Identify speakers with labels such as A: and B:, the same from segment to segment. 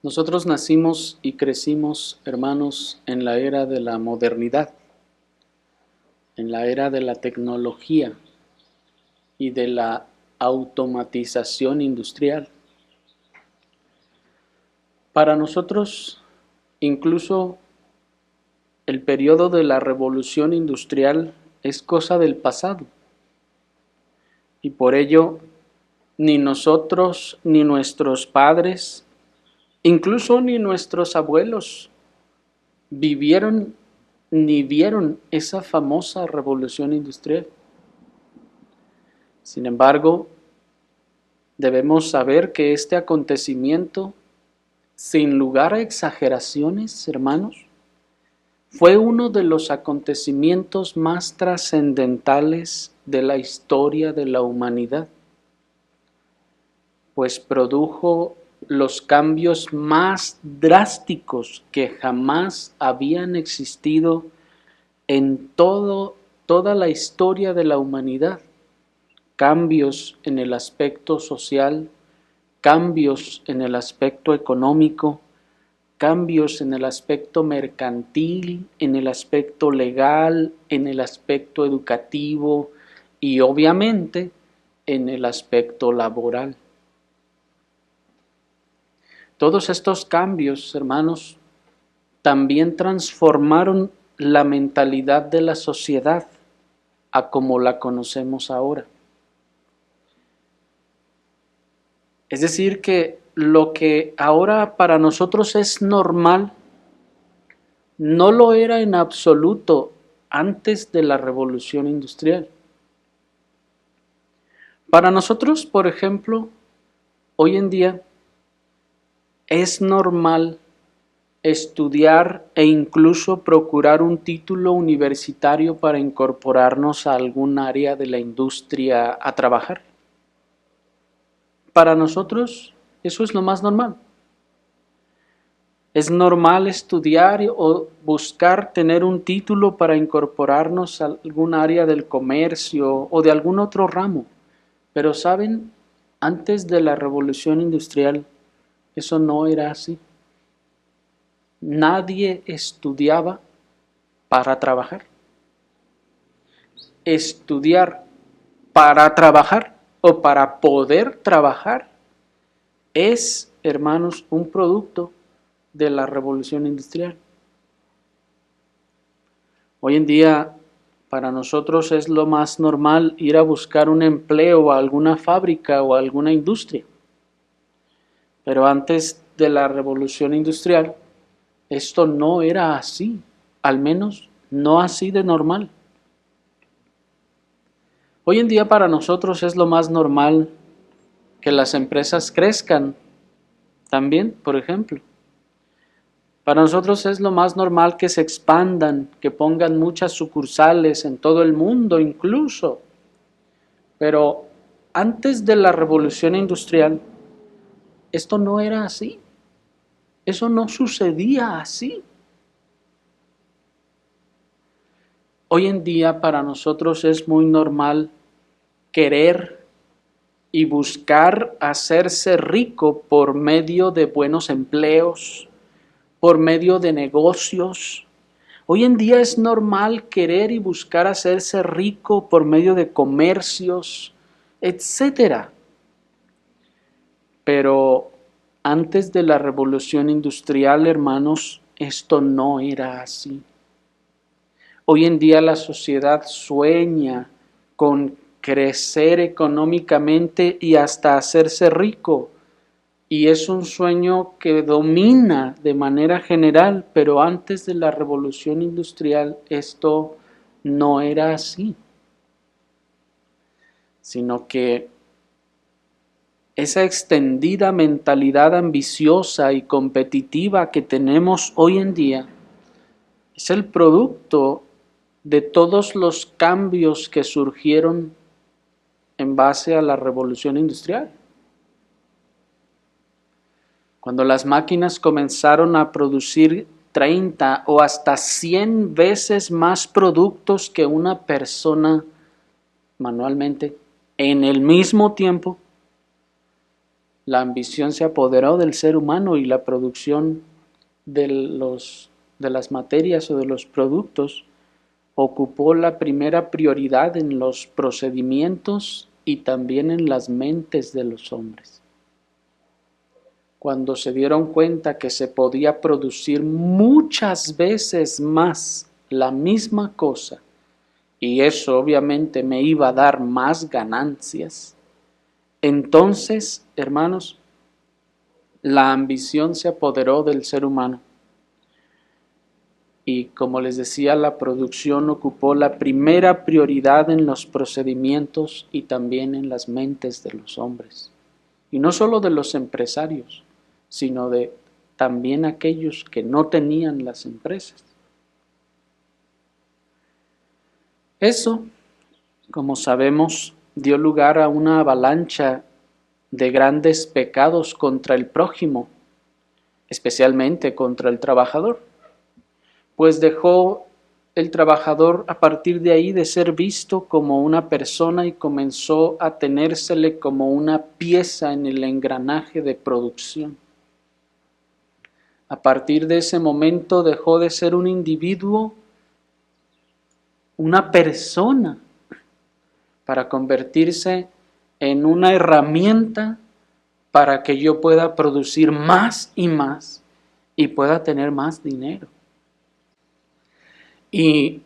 A: Nosotros nacimos y crecimos, hermanos, en la era de la modernidad, en la era de la tecnología y de la automatización industrial. Para nosotros, incluso el periodo de la revolución industrial es cosa del pasado, y por ello ni nosotros ni nuestros padres, incluso ni nuestros abuelos, vivieron ni vieron esa famosa revolución industrial. Sin embargo, debemos saber que este acontecimiento, sin lugar a exageraciones, hermanos, fue uno de los acontecimientos más trascendentales de la historia de la humanidad, pues produjo los cambios más drásticos que jamás habían existido en toda la historia de la humanidad. Cambios en el aspecto social, cambios en el aspecto económico, cambios en el aspecto mercantil, en el aspecto legal, en el aspecto educativo y obviamente en el aspecto laboral. Todos estos cambios, hermanos, también transformaron la mentalidad de la sociedad a como la conocemos ahora. Es decir, que lo que ahora para nosotros es normal, no lo era en absoluto antes de la revolución industrial. Para nosotros, por ejemplo, hoy en día es normal estudiar e incluso procurar un título universitario para incorporarnos a algún área de la industria a trabajar. Para nosotros eso es lo más normal. Es normal estudiar o buscar tener un título para incorporarnos a algún área del comercio o de algún otro ramo. Pero ¿saben? Antes de la revolución industrial eso no era así. Nadie estudiaba para trabajar. Estudiar para trabajar o para poder trabajar es, hermanos, un producto de la revolución industrial. Hoy en día, para nosotros es lo más normal ir a buscar un empleo a alguna fábrica o a alguna industria. Pero antes de la revolución industrial, esto no era así, al menos no así de normal. Hoy en día para nosotros es lo más normal que las empresas crezcan también, por ejemplo. Para nosotros es lo más normal que se expandan, que pongan muchas sucursales en todo el mundo incluso. Pero antes de la revolución industrial, esto no era así. Eso no sucedía así. Hoy en día para nosotros es muy normal querer y buscar hacerse rico por medio de buenos empleos, por medio de negocios. Hoy en día es normal querer y buscar hacerse rico por medio de comercios, etcétera. Pero antes de la revolución industrial, hermanos, esto no era así. Hoy en día la sociedad sueña con crecer económicamente y hasta hacerse rico. Y es un sueño que domina de manera general, pero antes de la revolución industrial esto no era así, sino que esa extendida mentalidad ambiciosa y competitiva que tenemos hoy en día es el producto de todos los cambios que surgieron en base a la revolución industrial. Cuando las máquinas comenzaron a producir 30 o hasta 100 veces más productos que una persona manualmente en el mismo tiempo, La ambición se apoderó del ser humano y la producción de las materias o de los productos ocupó la primera prioridad en los procedimientos y también en las mentes de los hombres. Cuando se dieron cuenta que se podía producir muchas veces más la misma cosa, y eso obviamente me iba a dar más ganancias, entonces, hermanos, la ambición se apoderó del ser humano. Y como les decía, la producción ocupó la primera prioridad en los procedimientos y también en las mentes de los hombres. Y no solo de los empresarios, sino de también aquellos que no tenían las empresas. Eso, como sabemos, dio lugar a una avalancha de grandes pecados contra el prójimo, especialmente contra el trabajador, pues dejó el trabajador a partir de ahí de ser visto como una persona y comenzó a tenérsele como una pieza en el engranaje de producción. A partir de ese momento dejó de ser un individuo, una persona, para convertirse en una herramienta para que yo pueda producir más y más y pueda tener más dinero. Y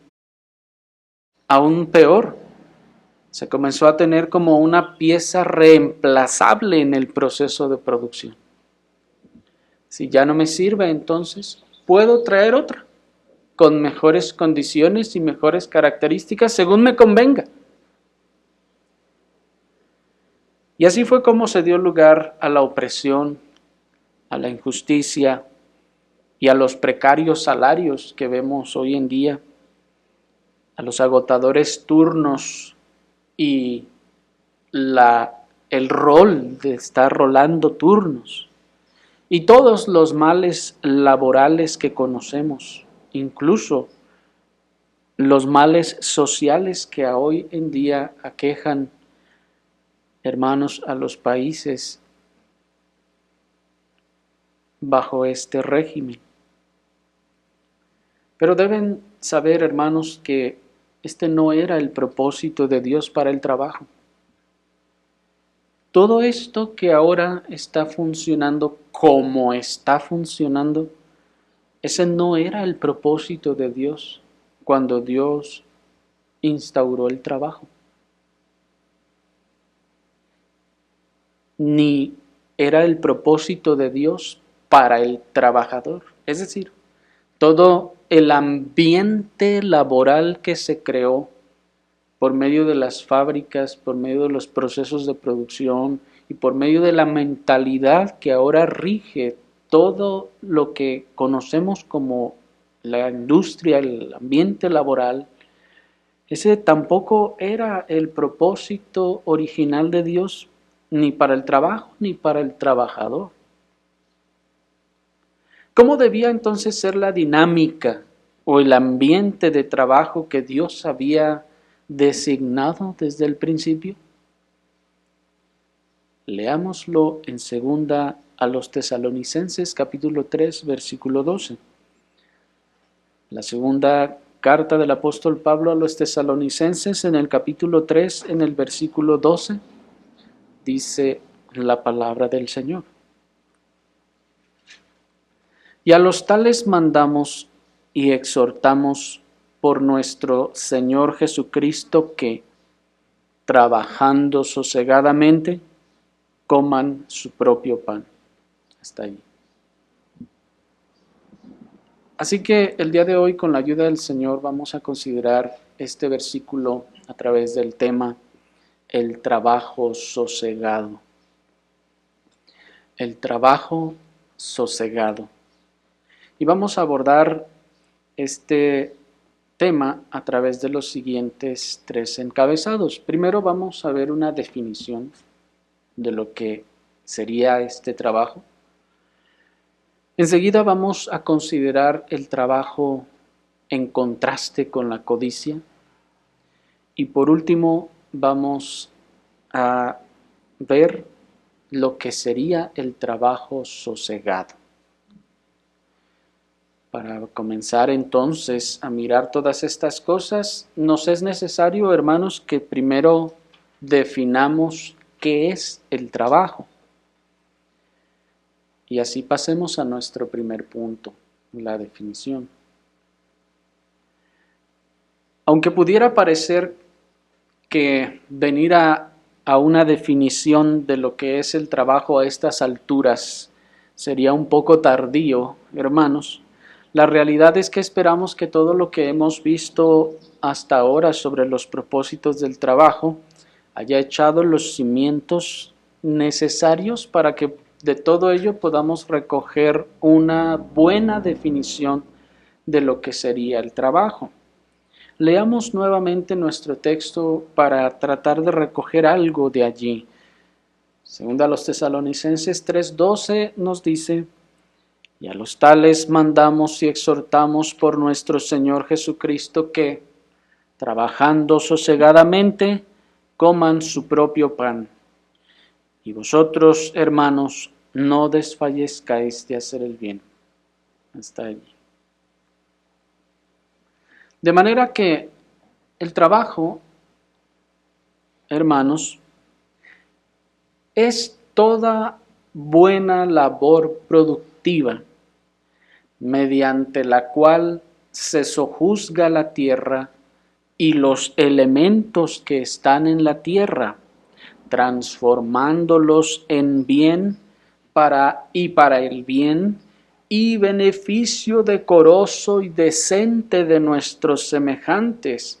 A: aún peor, se comenzó a tener como una pieza reemplazable en el proceso de producción. Si ya no me sirve, entonces puedo traer otra con mejores condiciones y mejores características según me convenga. Y así fue como se dio lugar a la opresión, a la injusticia y a los precarios salarios que vemos hoy en día, a los agotadores turnos y el rol de estar rolando turnos y todos los males laborales que conocemos, incluso los males sociales que hoy en día aquejan, hermanos, a los países bajo este régimen. Pero deben saber, hermanos, que este no era el propósito de Dios para el trabajo. Todo esto que ahora está funcionando como está funcionando, ese no era el propósito de Dios cuando Dios instauró el trabajo. Ni era el propósito de Dios para el trabajador. Es decir, todo el ambiente laboral que se creó por medio de las fábricas, por medio de los procesos de producción y por medio de la mentalidad que ahora rige todo lo que conocemos como la industria, el ambiente laboral, ese tampoco era el propósito original de Dios, ni para el trabajo ni para el trabajador. ¿Cómo debía entonces ser la dinámica o el ambiente de trabajo que Dios había designado desde el principio? Leámoslo en segunda a los Tesalonicenses capítulo 3 versículo 12. La segunda carta del apóstol Pablo a los Tesalonicenses en el capítulo 3 en el versículo 12 dice la palabra del Señor. Y a los tales mandamos y exhortamos por nuestro Señor Jesucristo que, trabajando sosegadamente, coman su propio pan. Hasta ahí. Así que el día de hoy, con la ayuda del Señor, vamos a considerar este versículo a través del tema el trabajo sosegado. El trabajo sosegado. Y vamos a abordar este tema a través de los siguientes 3 encabezados. Primero vamos a ver una definición de lo que sería este trabajo. Enseguida vamos a considerar el trabajo en contraste con la codicia. Y por último vamos a ver lo que sería el trabajo sosegado. Para comenzar entonces a mirar todas estas cosas, nos es necesario, hermanos, que primero definamos qué es el trabajo. Y así pasemos a nuestro primer punto, la definición. Aunque pudiera parecer que venir a una definición de lo que es el trabajo a estas alturas sería un poco tardío, hermanos, la realidad es que esperamos que todo lo que hemos visto hasta ahora sobre los propósitos del trabajo haya echado los cimientos necesarios para que de todo ello podamos recoger una buena definición de lo que sería el trabajo. Leamos nuevamente nuestro texto para tratar de recoger algo de allí. Según a los Tesalonicenses 3:12 nos dice: y a los tales mandamos y exhortamos por nuestro Señor Jesucristo que, trabajando sosegadamente, coman su propio pan. Y vosotros, hermanos, no desfallezcáis de hacer el bien. Hasta allí. De manera que el trabajo, hermanos, es toda buena labor productiva mediante la cual se sojuzga la tierra y los elementos que están en la tierra, transformándolos en bien para el bien y beneficio decoroso y decente de nuestros semejantes,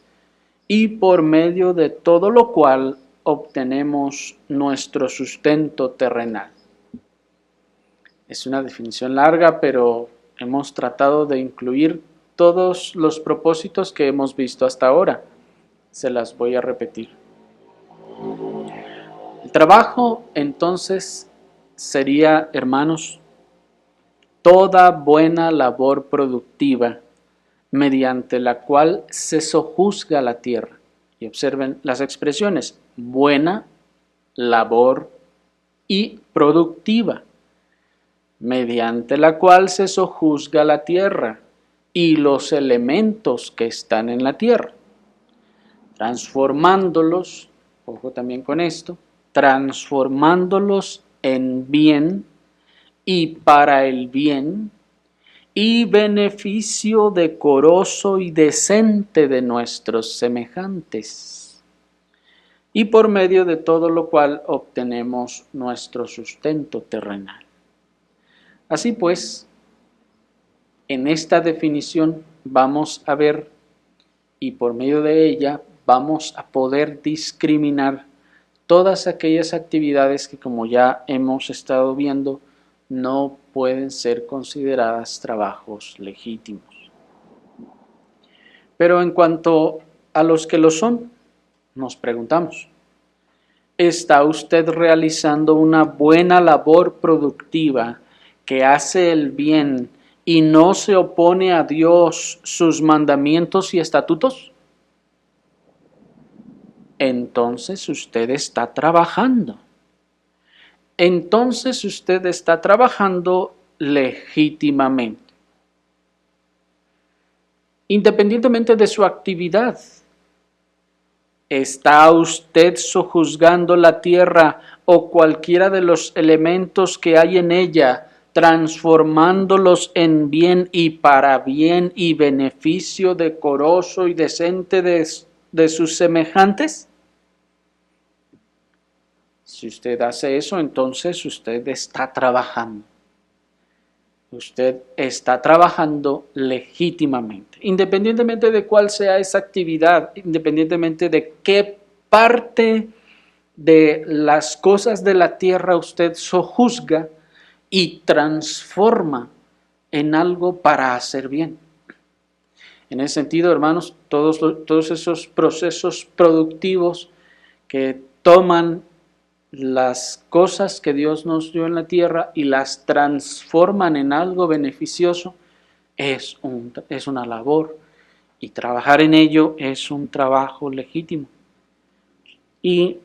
A: y por medio de todo lo cual obtenemos nuestro sustento terrenal. Es una definición larga, pero hemos tratado de incluir todos los propósitos que hemos visto hasta ahora. Se las voy a repetir. El trabajo, entonces, sería, hermanos, toda buena labor productiva mediante la cual se sojuzga la tierra. Y observen las expresiones: buena labor y productiva, mediante la cual se sojuzga la tierra y los elementos que están en la tierra, transformándolos, ojo también con esto, transformándolos en bien y para el bien y beneficio decoroso y decente de nuestros semejantes, y por medio de todo lo cual obtenemos nuestro sustento terrenal. Así pues, en esta definición vamos a ver, y por medio de ella vamos a poder discriminar todas aquellas actividades que, como ya hemos estado viendo, no pueden ser consideradas trabajos legítimos. Pero en cuanto a los que lo son, nos preguntamos: ¿está usted realizando una buena labor productiva que hace el bien y no se opone a Dios, sus mandamientos y estatutos? Entonces usted está trabajando. Entonces usted está trabajando legítimamente. Independientemente de su actividad, ¿está usted sojuzgando la tierra o cualquiera de los elementos que hay en ella, transformándolos en bien y para bien y beneficio decoroso y decente de sus semejantes? Si usted hace eso, entonces usted está trabajando. Usted está trabajando legítimamente, independientemente de cuál sea esa actividad, independientemente de qué parte de las cosas de la tierra usted sojuzga y transforma en algo para hacer bien. En ese sentido, hermanos, todos esos procesos productivos que toman las cosas que Dios nos dio en la tierra y las transforman en algo beneficioso, es una labor, y trabajar en ello es un trabajo legítimo. Y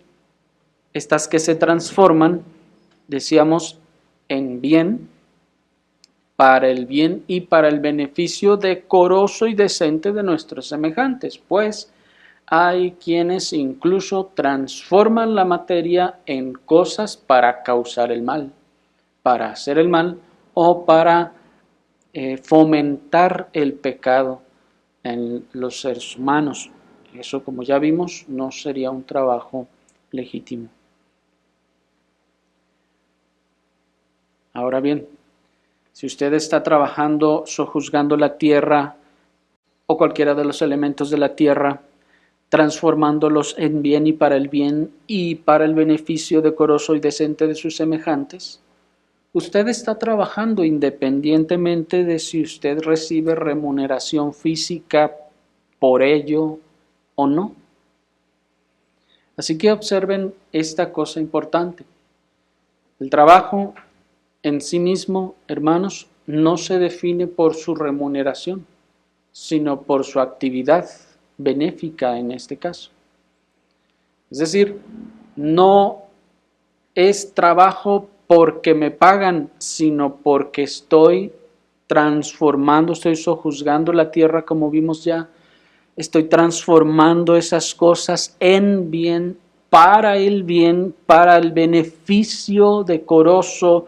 A: estas que se transforman decíamos, en bien, para el bien y para el beneficio decoroso y decente de nuestros semejantes, pues hay quienes incluso transforman la materia en cosas para causar el mal, para hacer el mal o para fomentar el pecado en los seres humanos. Eso, como ya vimos, no sería un trabajo legítimo. Ahora bien, si usted está trabajando sojuzgando la tierra o cualquiera de los elementos de la tierra, transformándolos en bien y para el beneficio decoroso y decente de sus semejantes, usted está trabajando independientemente de si usted recibe remuneración física por ello o no. Así que observen esta cosa importante. El trabajo en sí mismo, hermanos, no se define por su remuneración, sino por su actividad benéfica en este caso. Es decir, no es trabajo porque me pagan, sino porque estoy transformando, estoy sojuzgando la tierra como vimos ya, estoy transformando esas cosas en bien, para el beneficio decoroso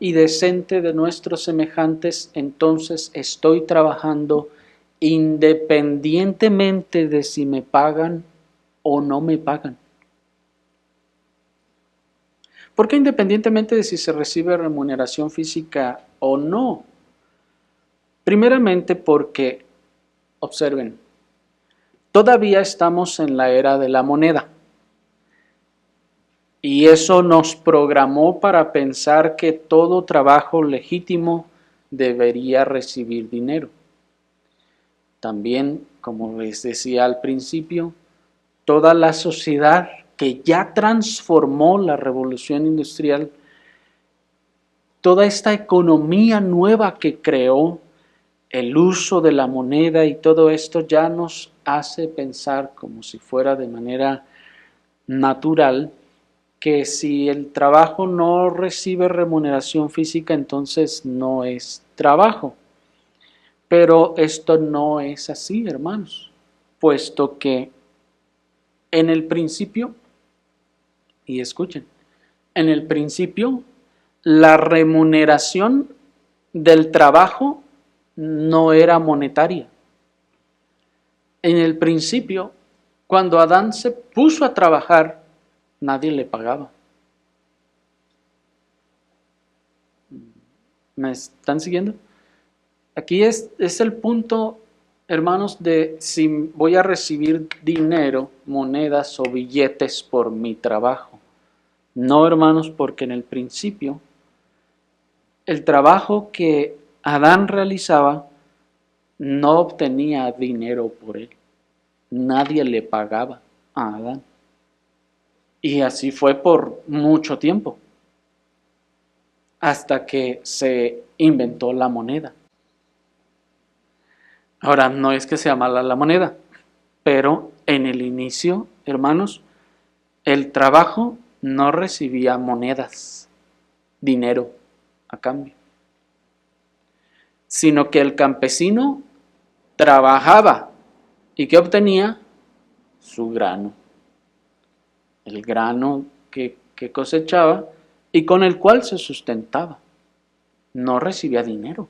A: y decente de nuestros semejantes. Entonces estoy trabajando independientemente de si me pagan o no me pagan. ¿Por qué independientemente de si se recibe remuneración física o no? Primeramente porque, observen, todavía estamos en la era de la moneda. Y eso nos programó para pensar que todo trabajo legítimo debería recibir dinero. También, como les decía al principio, toda la sociedad que ya transformó la revolución industrial, toda esta economía nueva que creó, el uso de la moneda y todo esto ya nos hace pensar como si fuera de manera natural que si el trabajo no recibe remuneración física, entonces no es trabajo. Pero esto no es así, hermanos, puesto que en el principio, y escuchen, en el principio la remuneración del trabajo no era monetaria. En el principio, cuando Adán se puso a trabajar, nadie le pagaba. ¿Me están siguiendo? Aquí es el punto, hermanos, de si voy a recibir dinero, monedas o billetes por mi trabajo. No, hermanos, porque en el principio el trabajo que Adán realizaba no obtenía dinero por él. Nadie le pagaba a Adán. Y así fue por mucho tiempo, hasta que se inventó la moneda. Ahora, no es que sea mala la moneda, pero en el inicio, hermanos, el trabajo no recibía monedas, dinero a cambio, sino que el campesino trabajaba y ¿qué obtenía? Su grano. El grano que cosechaba y con el cual se sustentaba. No recibía dinero.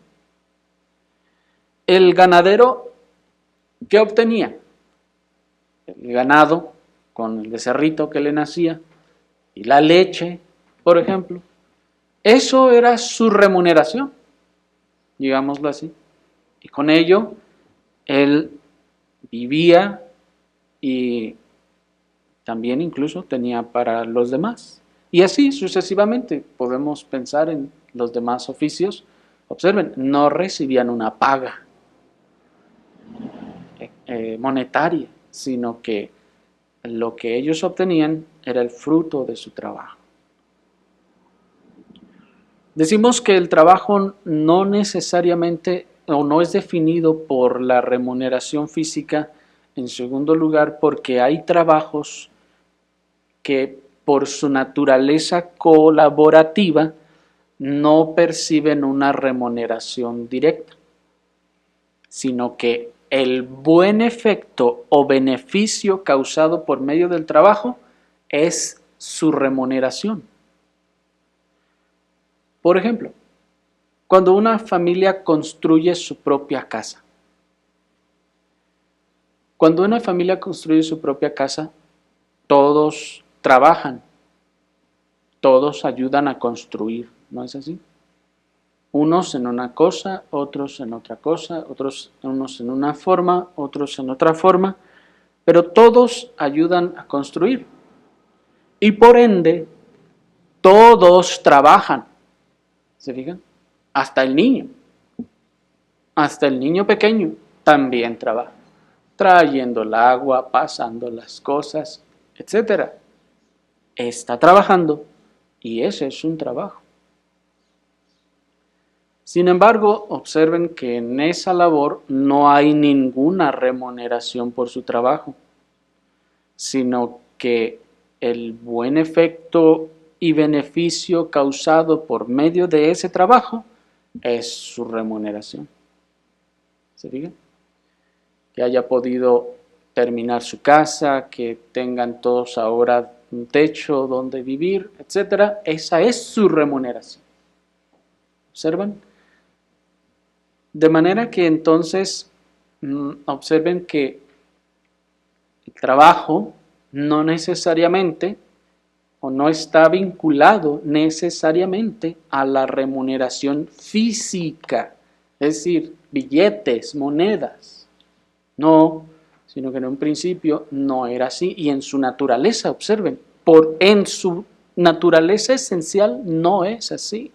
A: El ganadero, ¿qué obtenía? El ganado con el becerrito que le nacía y la leche, por ejemplo. Eso era su remuneración, digámoslo así. Y con ello, él vivía y también incluso tenía para los demás. Y así sucesivamente podemos pensar en los demás oficios. Observen, no recibían una paga monetaria, sino que lo que ellos obtenían era el fruto de su trabajo. Decimos que el trabajo no necesariamente o no es definido por la remuneración física, en segundo lugar, porque hay trabajos que por su naturaleza colaborativa, no perciben una remuneración directa, sino que el buen efecto o beneficio causado por medio del trabajo es su remuneración. Por ejemplo, cuando una familia construye su propia casa. Cuando una familia construye su propia casa, todos trabajan, todos ayudan a construir, ¿no es así? Unos en una cosa, otros en otra cosa, unos en una forma, otros en otra forma, pero todos ayudan a construir. Y por ende, todos trabajan. ¿Se fijan? Hasta el niño pequeño también trabaja, trayendo el agua, pasando las cosas, etc. Está trabajando y ese es un trabajo. Sin embargo, observen que en esa labor no hay ninguna remuneración por su trabajo, sino que el buen efecto y beneficio causado por medio de ese trabajo es su remuneración. ¿Se fijan? Que haya podido terminar su casa, que tengan todos ahora un techo donde vivir, etc. Esa es su remuneración. ¿Observan? De manera que entonces observen que el trabajo no necesariamente o no está vinculado necesariamente a la remuneración física, es decir, billetes, monedas. No, sino que en un principio no era así y en su naturaleza, observen, en su naturaleza esencial no es así.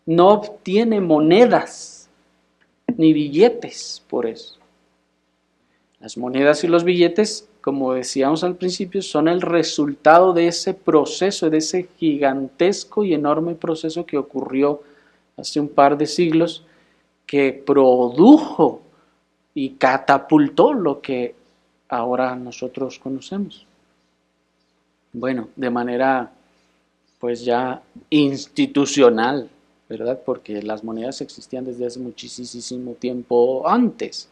A: No obtiene monedas ni billetes por eso. Las monedas y los billetes, como decíamos al principio, son el resultado de ese proceso, de ese gigantesco y enorme proceso que ocurrió hace un par de siglos, que produjo y catapultó lo que ahora nosotros conocemos. Bueno, de manera pues ya institucional, ¿verdad? Porque las monedas existían desde hace muchísimo tiempo antes.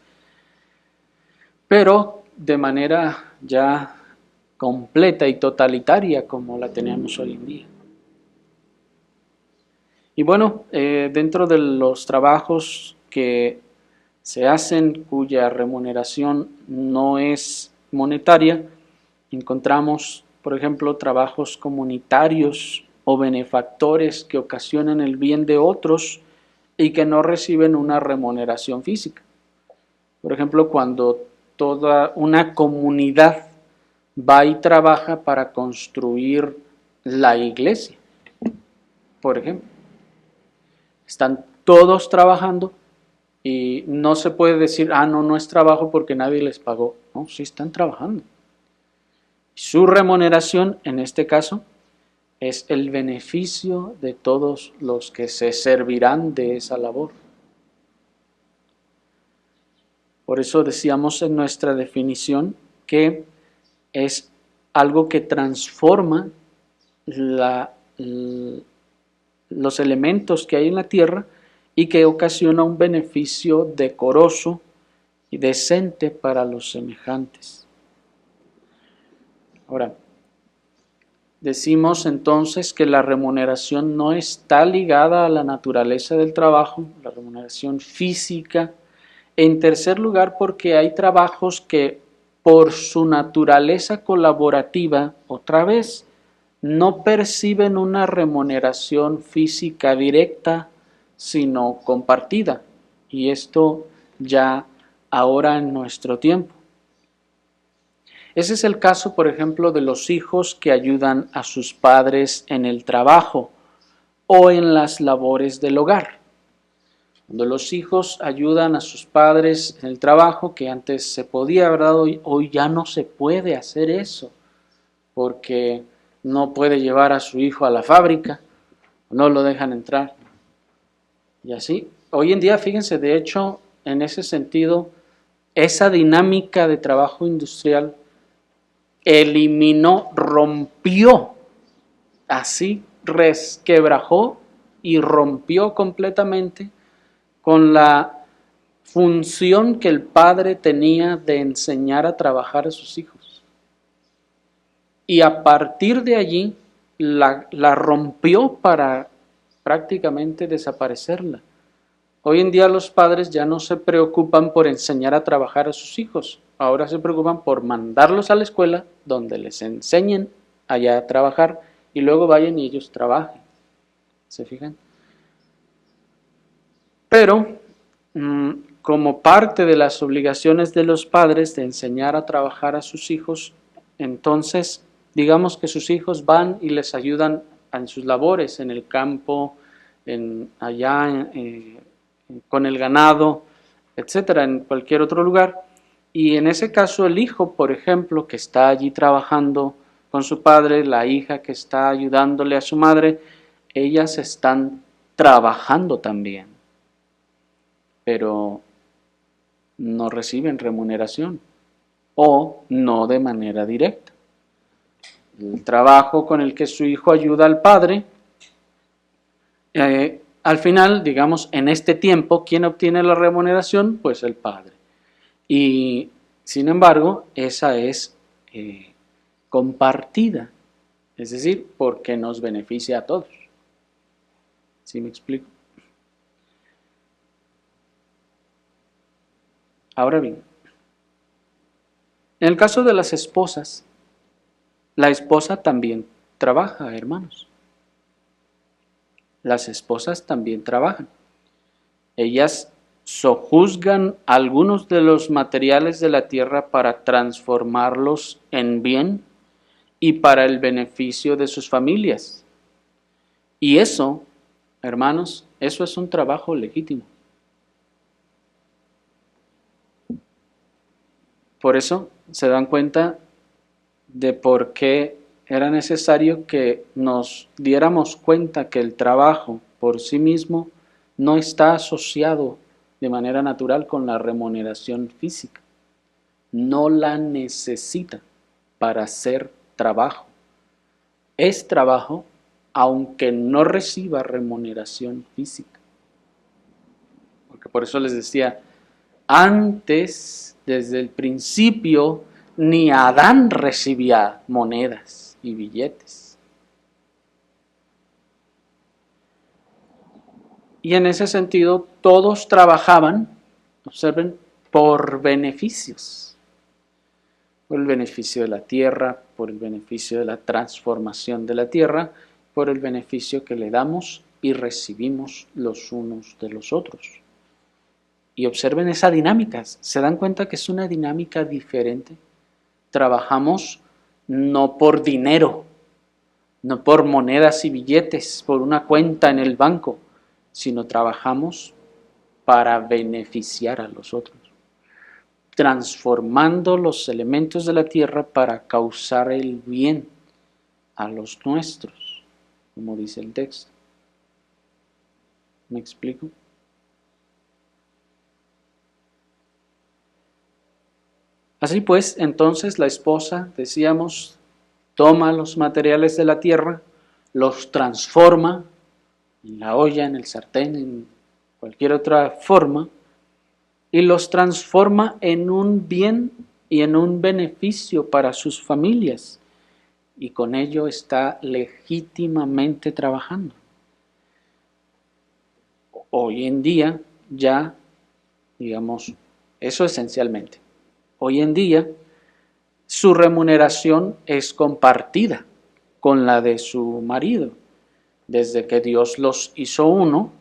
A: Pero de manera ya completa y totalitaria como la tenemos hoy en día. Y bueno, dentro de los trabajos que se hacen cuya remuneración no es monetaria, encontramos, por ejemplo, trabajos comunitarios o benefactores que ocasionan el bien de otros y que no reciben una remuneración física. Por ejemplo, cuando toda una comunidad va y trabaja para construir la iglesia, por ejemplo. Están todos trabajando y no se puede decir, no es trabajo porque nadie les pagó. No, sí están trabajando. Su remuneración, en este caso, es el beneficio de todos los que se servirán de esa labor. Por eso decíamos en nuestra definición que es algo que transforma los elementos que hay en la tierra y que ocasiona un beneficio decoroso y decente para los semejantes. Ahora, decimos entonces que la remuneración no está ligada a la naturaleza del trabajo, la remuneración física. En tercer lugar, porque hay trabajos que por su naturaleza colaborativa, otra vez, no perciben una remuneración física directa, sino compartida. Y esto ya ahora en nuestro tiempo. Ese es el caso, por ejemplo, de los hijos que ayudan a sus padres en el trabajo o en las labores del hogar. Cuando los hijos ayudan a sus padres en el trabajo, que antes se podía, ¿verdad? Hoy ya no se puede hacer eso, porque no puede llevar a su hijo a la fábrica, no lo dejan entrar. Y así, hoy en día, fíjense, de hecho, en ese sentido, esa dinámica de trabajo industrial rompió así resquebrajó y rompió completamente con la función que el padre tenía de enseñar a trabajar a sus hijos. Y a partir de allí la rompió para prácticamente desaparecerla. Hoy en día los padres ya no se preocupan por enseñar a trabajar a sus hijos, ahora se preocupan por mandarlos a la escuela donde les enseñen allá a trabajar y luego vayan y ellos trabajen. ¿Se fijan? Pero como parte de las obligaciones de los padres de enseñar a trabajar a sus hijos, entonces digamos que sus hijos van y les ayudan en sus labores, en el campo, allá con el ganado, etcétera, en cualquier otro lugar. Y en ese caso el hijo, por ejemplo, que está allí trabajando con su padre, la hija que está ayudándole a su madre, ellas están trabajando también, pero no reciben remuneración o no de manera directa. El trabajo con el que su hijo ayuda al padre, al final, digamos, en este tiempo, ¿quién obtiene la remuneración? Pues el padre. Y sin embargo, esa es compartida, es decir, porque nos beneficia a todos. ¿Sí me explico? Ahora bien, en el caso de las esposas, la esposa también trabaja, hermanos. Las esposas también trabajan. Ellas sojuzgan algunos de los materiales de la tierra para transformarlos en bien y para el beneficio de sus familias. Y eso, hermanos, eso es un trabajo legítimo. Por eso se dan cuenta de por qué era necesario que nos diéramos cuenta que el trabajo por sí mismo no está asociado de manera natural con la remuneración física. No la necesita para hacer trabajo. Es trabajo aunque no reciba remuneración física. Porque por eso les decía, antes, desde el principio, ni Adán recibía monedas y billetes. Y en ese sentido, todos trabajaban, observen, por beneficios. Por el beneficio de la tierra, por el beneficio de la transformación de la tierra, por el beneficio que le damos y recibimos los unos de los otros. Y observen esa dinámica, ¿se dan cuenta que es una dinámica diferente? Trabajamos no por dinero, no por monedas y billetes, por una cuenta en el banco, sino trabajamos para beneficiar a los otros, transformando los elementos de la tierra para causar el bien a los nuestros, como dice el texto. ¿Me explico? Así pues, entonces la esposa, decíamos, toma los materiales de la tierra, los transforma en la olla, en el sartén, en cualquier otra forma, y los transforma en un bien y en un beneficio para sus familias, y con ello está legítimamente trabajando. Hoy en día ya, digamos, eso esencialmente. Hoy en día su remuneración es compartida con la de su marido. Desde que Dios los hizo uno,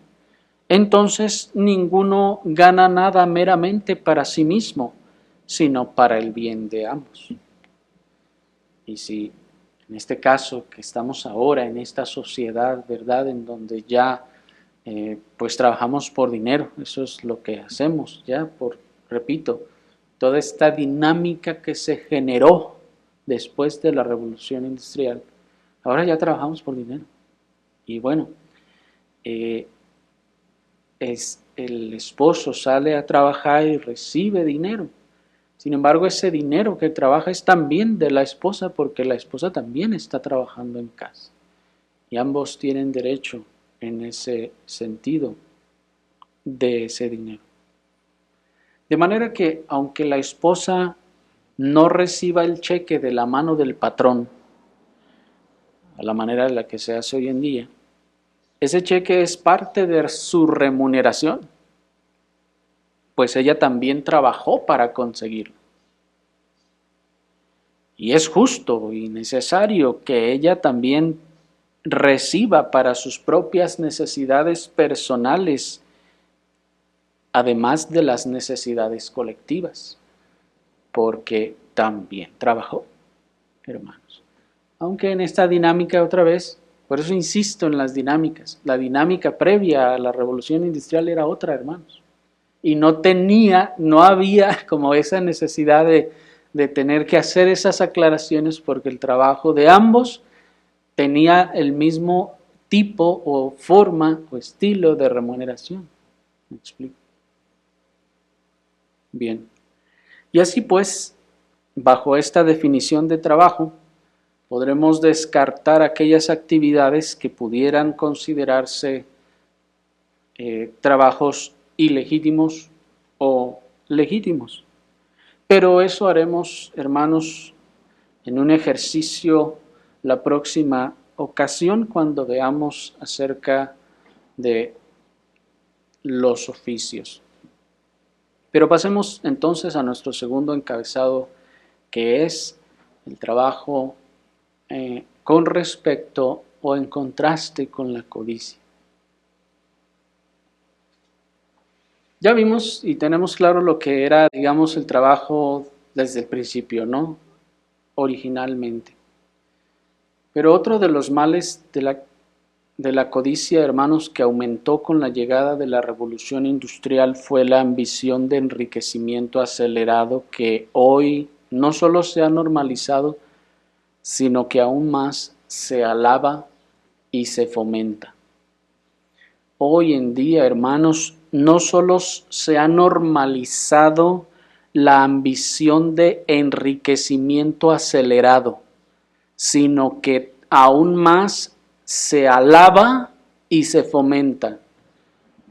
A: entonces ninguno gana nada meramente para sí mismo, sino para el bien de ambos. Y si en este caso que estamos ahora en esta sociedad, ¿verdad?, en donde ya pues trabajamos por dinero, eso es lo que hacemos, ya, repito, toda esta dinámica que se generó después de la revolución industrial, ahora ya trabajamos por dinero. Y bueno, el esposo sale a trabajar y recibe dinero. Sin embargo, ese dinero que trabaja es también de la esposa porque la esposa también está trabajando en casa. y ambos tienen derecho en ese sentido de ese dinero. De manera que aunque la esposa no reciba el cheque de la mano del patrón, a la manera de la que se hace hoy en día, ese cheque es parte de su remuneración, pues ella también trabajó para conseguirlo. Y es justo y necesario que ella también reciba para sus propias necesidades personales, además de las necesidades colectivas, porque también trabajó, hermanos. Aunque en esta dinámica otra vez, por eso insisto en las dinámicas, la dinámica previa a la revolución industrial era otra, hermanos. Y no había como esa necesidad de tener que hacer esas aclaraciones porque el trabajo de ambos tenía el mismo tipo o forma o estilo de remuneración. ¿Me explico? Bien. Y así pues, bajo esta definición de trabajo, podremos descartar aquellas actividades que pudieran considerarse trabajos ilegítimos o legítimos. Pero eso haremos, hermanos, en un ejercicio la próxima ocasión cuando veamos acerca de los oficios. Pero pasemos entonces a nuestro segundo encabezado, que es el trabajo con respecto o en contraste con la codicia. Ya vimos y tenemos claro lo que era, digamos, el trabajo desde el principio, ¿no? Originalmente. Pero otro de los males de la codicia, hermanos, que aumentó con la llegada de la revolución industrial fue la ambición de enriquecimiento acelerado que hoy no solo se ha normalizado, sino que aún más se alaba y se fomenta. Hoy en día, hermanos, no solo se ha normalizado la ambición de enriquecimiento acelerado, sino que aún más se alaba y se fomenta.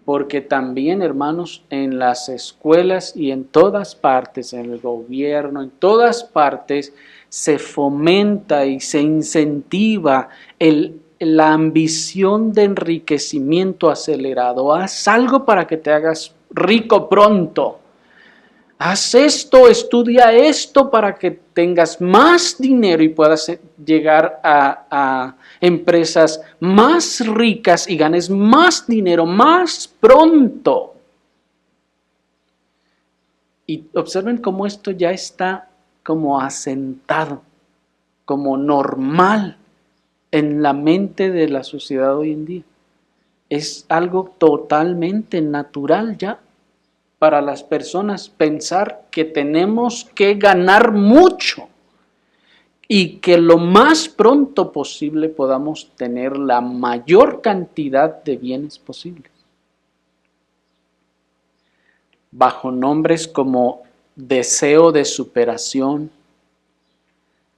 A: Porque también, hermanos, en las escuelas y en todas partes, en el gobierno, en todas partes, se fomenta y se incentiva la ambición de enriquecimiento acelerado. Haz algo para que te hagas rico pronto. Haz esto, estudia esto para que tengas más dinero y puedas llegar a empresas más ricas y ganes más dinero más pronto. Y observen cómo esto ya está como asentado, como normal en la mente de la sociedad hoy en día. Es algo totalmente natural ya para las personas pensar que tenemos que ganar mucho y que lo más pronto posible podamos tener la mayor cantidad de bienes posibles. Bajo nombres como deseo de superación,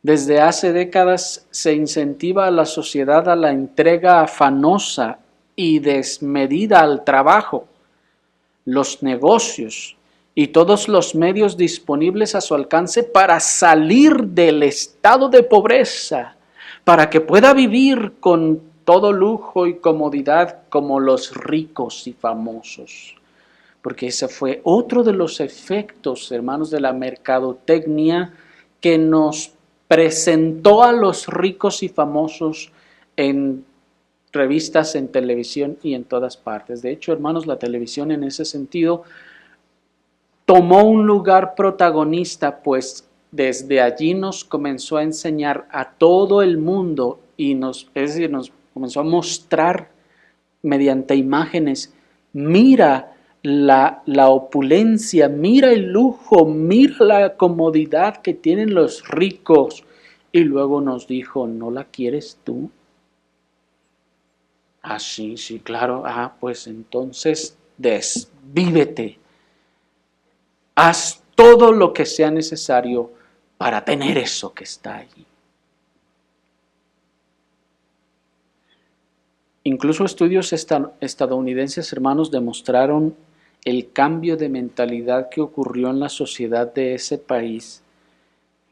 A: desde hace décadas se incentiva a la sociedad a la entrega afanosa y desmedida al trabajo, los negocios y todos los medios disponibles a su alcance para salir del estado de pobreza, para que pueda vivir con todo lujo y comodidad como los ricos y famosos. Porque ese fue otro de los efectos, hermanos, de la mercadotecnia que nos presentó a los ricos y famosos en revistas, en televisión y en todas partes. De hecho, hermanos, la televisión en ese sentido tomó un lugar protagonista, pues desde allí nos comenzó a enseñar a todo el mundo y nos comenzó a mostrar mediante imágenes, mira la opulencia, mira el lujo, mira la comodidad que tienen los ricos. Y luego nos dijo, ¿no la quieres tú? Ah, sí, sí, claro. Ah, pues entonces desvívete. Haz todo lo que sea necesario para tener eso que está allí. Incluso estudios estadounidenses, hermanos, demostraron el cambio de mentalidad que ocurrió en la sociedad de ese país,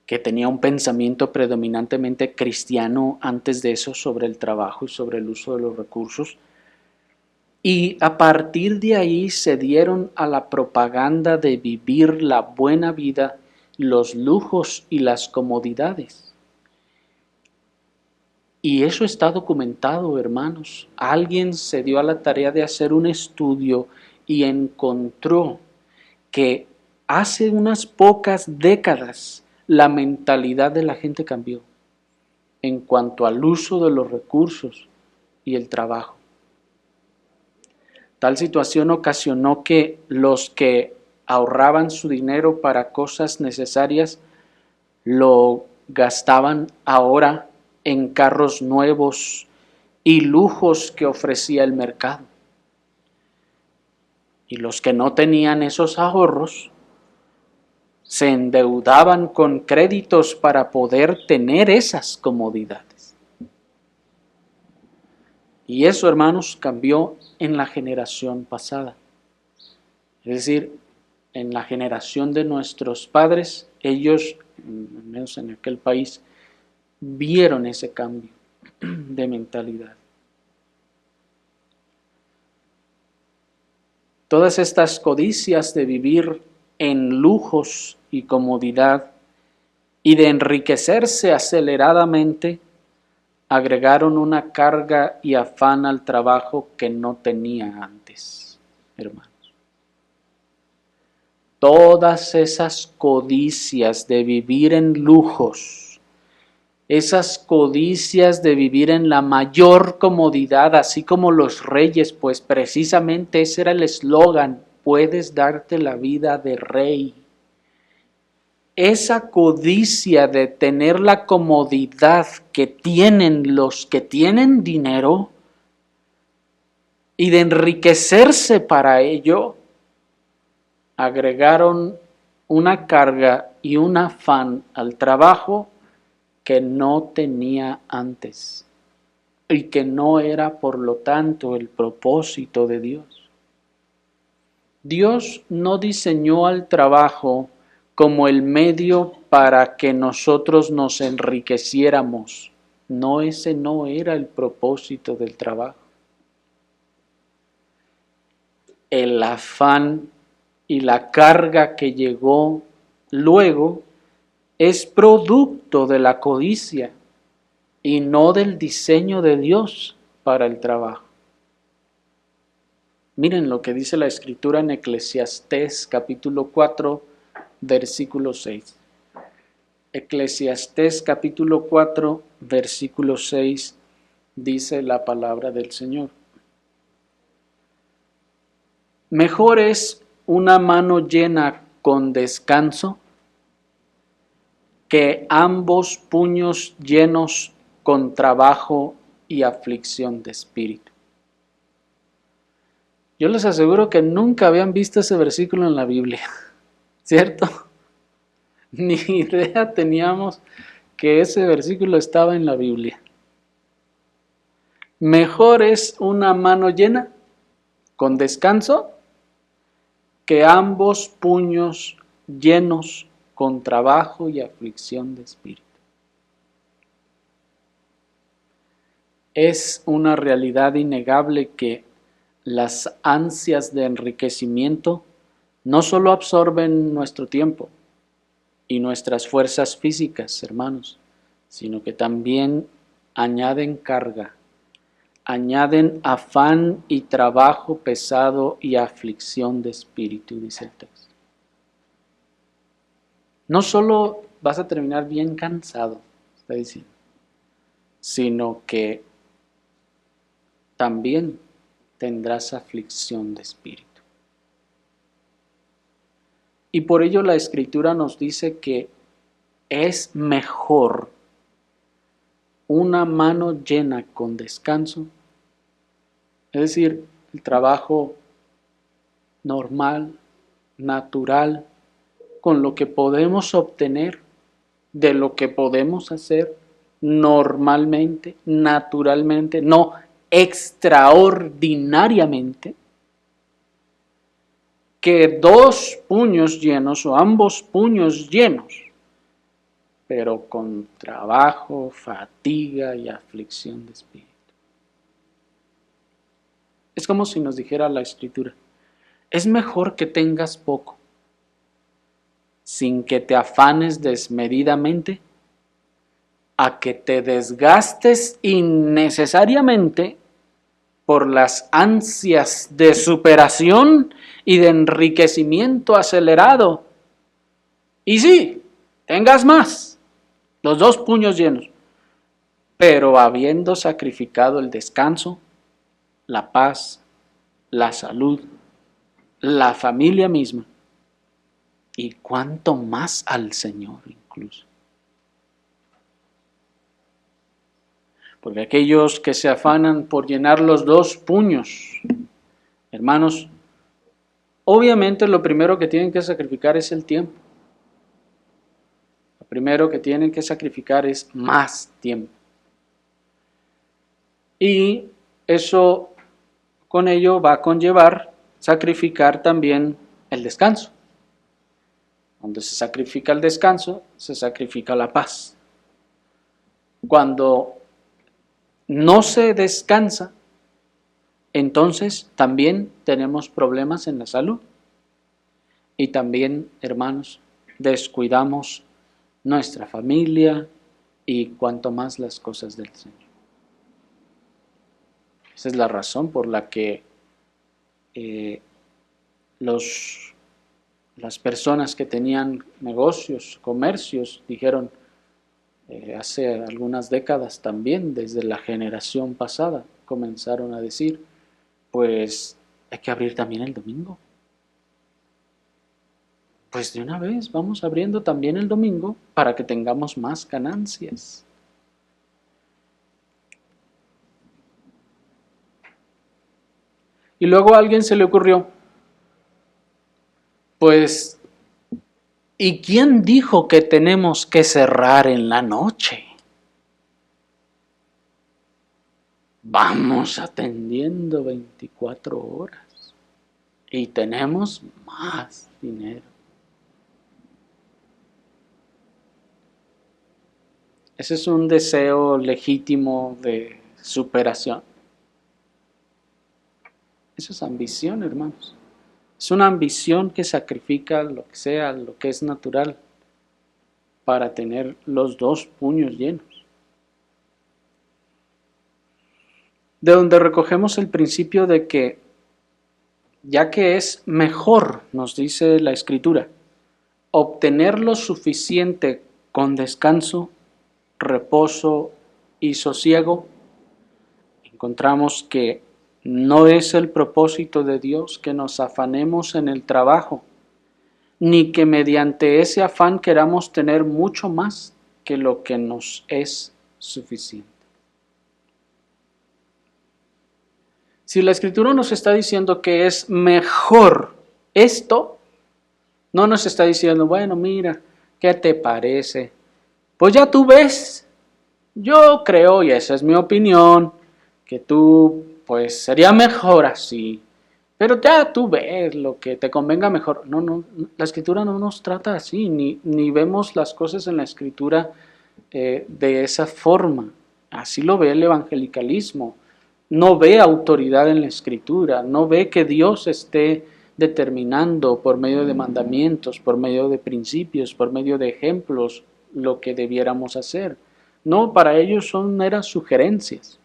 A: que tenía un pensamiento predominantemente cristiano antes de eso sobre el trabajo y sobre el uso de los recursos. Y a partir de ahí se dieron a la propaganda de vivir la buena vida, los lujos y las comodidades. Y eso está documentado, hermanos. Alguien se dio a la tarea de hacer un estudio y encontró que hace unas pocas décadas la mentalidad de la gente cambió en cuanto al uso de los recursos y el trabajo. Tal situación ocasionó que los que ahorraban su dinero para cosas necesarias lo gastaban ahora en carros nuevos y lujos que ofrecía el mercado. Y los que no tenían esos ahorros se endeudaban con créditos para poder tener esas comodidades. Y eso, hermanos, cambió en la generación pasada. Es decir, en la generación de nuestros padres, ellos, al menos en aquel país, vieron ese cambio de mentalidad. Todas estas codicias de vivir en lujos y comodidad y de enriquecerse aceleradamente agregaron una carga y afán al trabajo que no tenía antes, hermanos. Todas esas codicias de vivir en lujos, esas codicias de vivir en la mayor comodidad, así como los reyes, pues precisamente ese era el eslogan, puedes darte la vida de rey. Esa codicia de tener la comodidad que tienen los que tienen dinero y de enriquecerse para ello, agregaron una carga y un afán al trabajo que no tenía antes y que no era por lo tanto el propósito de Dios. Dios no diseñó al trabajo como el medio para que nosotros nos enriqueciéramos. No, ese no era el propósito del trabajo. El afán y la carga que llegó luego es producto de la codicia y no del diseño de Dios para el trabajo. Miren lo que dice la Escritura en Eclesiastés capítulo 4, versículo 6. Eclesiastés capítulo 4, versículo 6 dice la palabra del Señor. Mejor es una mano llena con descanso que ambos puños llenos con trabajo y aflicción de espíritu. Yo les aseguro que nunca habían visto ese versículo en la Biblia, ¿cierto? Ni idea teníamos que ese versículo estaba en la Biblia. Mejor es una mano llena con descanso que ambos puños llenos con trabajo y aflicción de espíritu. Es una realidad innegable que las ansias de enriquecimiento no solo absorben nuestro tiempo y nuestras fuerzas físicas, hermanos, sino que también añaden carga, añaden afán y trabajo pesado y aflicción de espíritu, dice el texto. No solo vas a terminar bien cansado, está diciendo, sino que también tendrás aflicción de espíritu. Y por ello la Escritura nos dice que es mejor una mano llena con descanso, es decir, el trabajo normal, natural, con lo que podemos obtener, de lo que podemos hacer normalmente, naturalmente, no extraordinariamente que 2 puños llenos o ambos puños llenos, pero con trabajo, fatiga y aflicción de espíritu. Es como si nos dijera la Escritura, es mejor que tengas poco, sin que te afanes desmedidamente, a que te desgastes innecesariamente por las ansias de superación y de enriquecimiento acelerado. Y sí, tengas más, los 2 puños llenos, pero habiendo sacrificado el descanso, la paz, la salud, la familia misma, y cuánto más al Señor incluso. Porque aquellos que se afanan por llenar los 2 puños, hermanos, obviamente lo primero que tienen que sacrificar es el tiempo. Lo primero que tienen que sacrificar es más tiempo. Y eso con ello va a conllevar sacrificar también el descanso. Cuando se sacrifica el descanso, se sacrifica la paz. Cuando no se descansa, entonces también tenemos problemas en la salud. Y también, hermanos, descuidamos nuestra familia y cuanto más las cosas del Señor. Esa es la razón por la que las personas que tenían negocios, comercios, dijeron hace algunas décadas también, desde la generación pasada, comenzaron a decir, pues hay que abrir también el domingo. Pues de una vez vamos abriendo también el domingo para que tengamos más ganancias. Y luego a alguien se le ocurrió, pues, ¿y quién dijo que tenemos que cerrar en la noche? Vamos atendiendo 24 horas y tenemos más dinero. Ese es un deseo legítimo de superación. Eso es ambición, hermanos. Es una ambición que sacrifica lo que sea, lo que es natural, para tener los 2 puños llenos. De donde recogemos el principio de que, ya que es mejor, nos dice la Escritura, obtener lo suficiente con descanso, reposo y sosiego, encontramos que no es el propósito de Dios que nos afanemos en el trabajo, ni que mediante ese afán queramos tener mucho más que lo que nos es suficiente. Si la Escritura nos está diciendo que es mejor esto, no nos está diciendo, bueno, mira, ¿qué te parece? Pues ya tú ves, yo creo, y esa es mi opinión, que tú, pues sería mejor así, pero ya tú ves lo que te convenga mejor. No, la Escritura no nos trata así, ni vemos las cosas en la Escritura de esa forma. Así lo ve el evangelicalismo. No ve autoridad en la Escritura, no ve que Dios esté determinando por medio de mandamientos, por medio de principios, por medio de ejemplos, lo que debiéramos hacer. No, para ellos son meras sugerencias.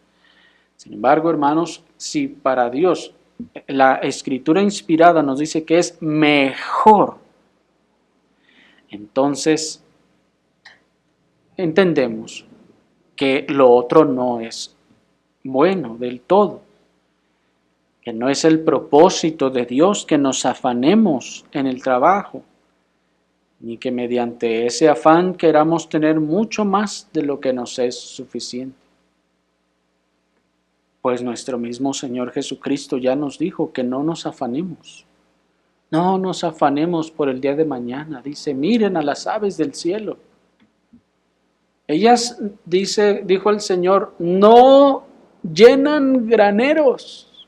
A: Sin embargo, hermanos, si para Dios la Escritura inspirada nos dice que es mejor, entonces entendemos que lo otro no es bueno del todo, que no es el propósito de Dios que nos afanemos en el trabajo, ni que mediante ese afán queramos tener mucho más de lo que nos es suficiente. Pues nuestro mismo Señor Jesucristo ya nos dijo que no nos afanemos. No nos afanemos por el día de mañana. Dice, miren a las aves del cielo. Ellas, dijo el Señor, no llenan graneros.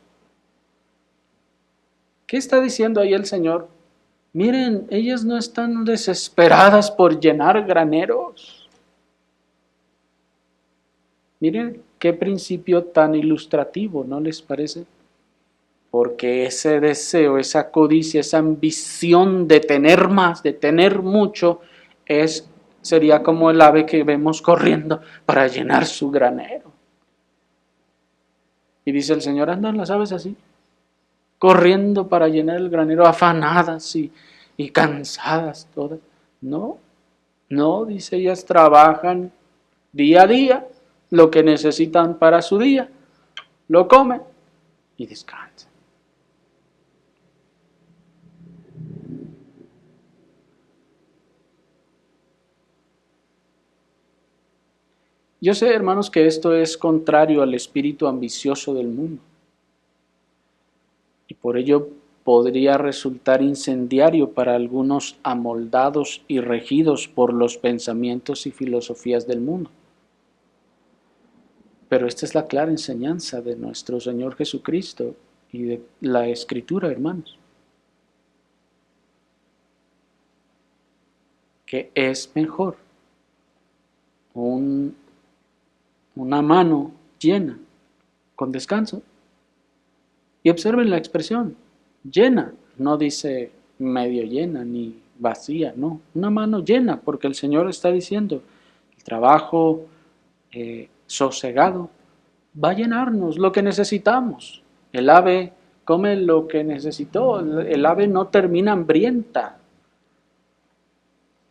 A: ¿Qué está diciendo ahí el Señor? Miren, ellas no están desesperadas por llenar graneros. Miren qué principio tan ilustrativo, ¿no les parece? Porque ese deseo, esa codicia, esa ambición de tener más, de tener mucho, sería como el ave que vemos corriendo para llenar su granero. Y dice el Señor, andan las aves así, corriendo para llenar el granero, afanadas y cansadas todas. No, no, dice, ellas trabajan día a día lo que necesitan para su día, lo comen y descansan. Yo sé, hermanos, que esto es contrario al espíritu ambicioso del mundo y por ello podría resultar incendiario para algunos amoldados y regidos por los pensamientos y filosofías del mundo. Pero esta es la clara enseñanza de nuestro Señor Jesucristo y de la Escritura, hermanos, que es mejor una mano llena con descanso. Y observen la expresión, llena, no dice medio llena ni vacía, no, una mano llena, porque el Señor está diciendo, el trabajo sosegado va a llenarnos lo que necesitamos. El ave come lo que necesitó, el ave no termina hambrienta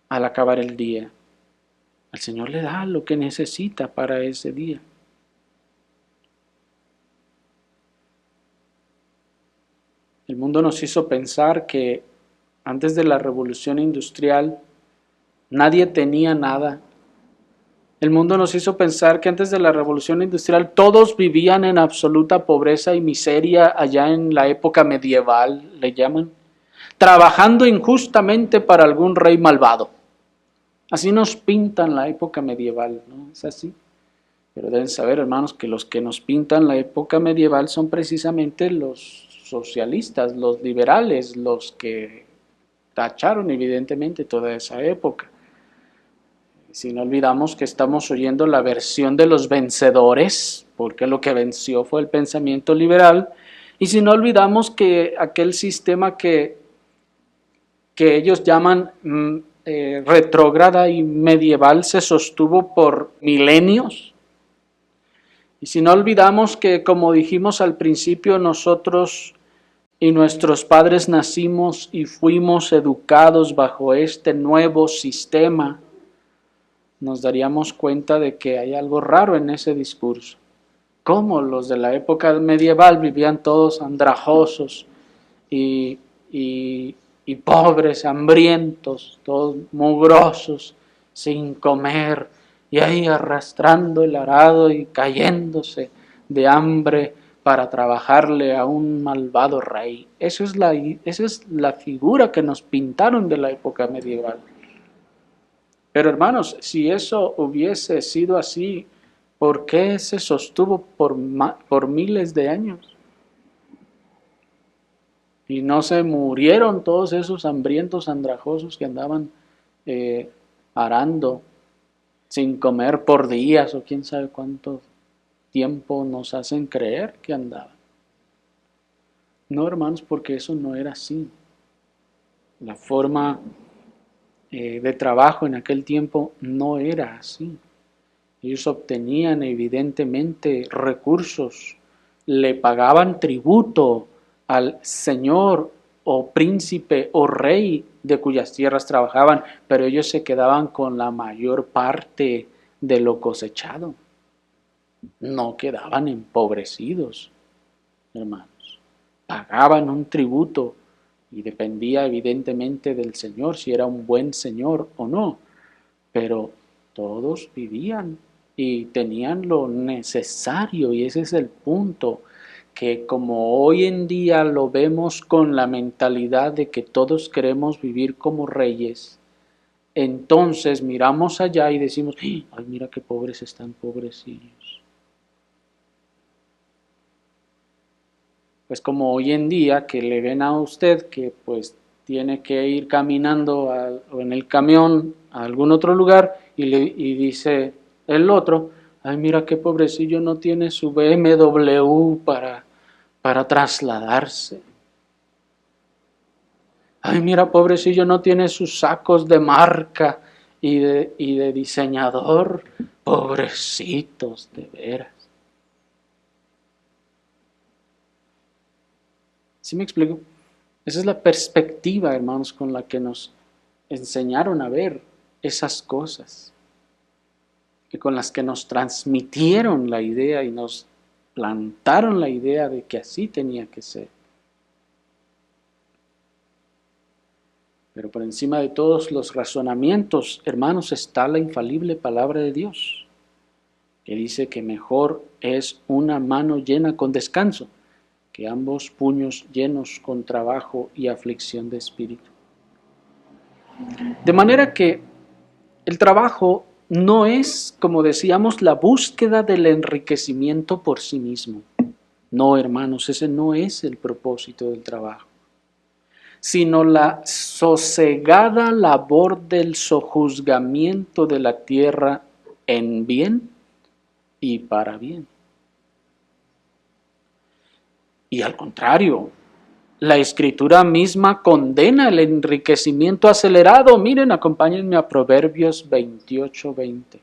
A: al acabar el día. El Señor le da lo que necesita para ese día. El mundo nos hizo pensar que antes de la revolución industrial nadie tenía nada. El mundo nos hizo pensar que antes de la revolución industrial todos vivían en absoluta pobreza y miseria allá en la época medieval, le llaman, trabajando injustamente para algún rey malvado. Así nos pintan la época medieval, ¿no? Es así. Pero deben saber, hermanos, que los que nos pintan la época medieval son precisamente los socialistas, los liberales, los que tacharon evidentemente toda esa época. Si no olvidamos que estamos oyendo la versión de los vencedores, porque lo que venció fue el pensamiento liberal, y si no olvidamos que aquel sistema que ellos llaman retrógrada y medieval se sostuvo por milenios, y si no olvidamos que, como dijimos al principio, nosotros y nuestros padres nacimos y fuimos educados bajo este nuevo sistema, nos daríamos cuenta de que hay algo raro en ese discurso. Cómo los de la época medieval vivían todos andrajosos y pobres, hambrientos, todos mugrosos, sin comer, y ahí arrastrando el arado y cayéndose de hambre para trabajarle a un malvado rey. Esa es la figura que nos pintaron de la época medieval. Pero hermanos, si eso hubiese sido así, ¿por qué se sostuvo por miles de años? Y no se murieron todos esos hambrientos andrajosos que andaban arando sin comer por días o quién sabe cuánto tiempo nos hacen creer que andaban. No, hermanos, porque eso no era así. La forma de trabajo en aquel tiempo no era así. Ellos obtenían evidentemente recursos, le pagaban tributo al señor o príncipe o rey de cuyas tierras trabajaban, pero ellos se quedaban con la mayor parte de lo cosechado. No quedaban empobrecidos, hermanos. Pagaban un tributo y dependía evidentemente del señor, si era un buen señor o no, pero todos vivían y tenían lo necesario, y ese es el punto, que como hoy en día lo vemos con la mentalidad de que todos queremos vivir como reyes, entonces miramos allá y decimos, ay, mira qué pobres están, pobrecillos. Pues como hoy en día que le ven a usted que pues tiene que ir caminando o en el camión a algún otro lugar y dice el otro, ay mira qué pobrecillo no tiene su BMW para trasladarse. Ay mira pobrecillo no tiene sus sacos de marca y de diseñador. Pobrecitos, de veras. ¿Sí me explico? Esa es la perspectiva, hermanos, con la que nos enseñaron a ver esas cosas y con las que nos transmitieron la idea y nos plantaron la idea de que así tenía que ser. Pero por encima de todos los razonamientos, hermanos, está la infalible palabra de Dios, que dice que mejor es una mano llena con descanso que ambos puños llenos con trabajo y aflicción de espíritu. De manera que el trabajo no es, como decíamos, la búsqueda del enriquecimiento por sí mismo. No, hermanos, ese no es el propósito del trabajo, sino la sosegada labor del sojuzgamiento de la tierra en bien y para bien. Y al contrario, la Escritura misma condena el enriquecimiento acelerado. Miren, acompáñenme a Proverbios 28:20.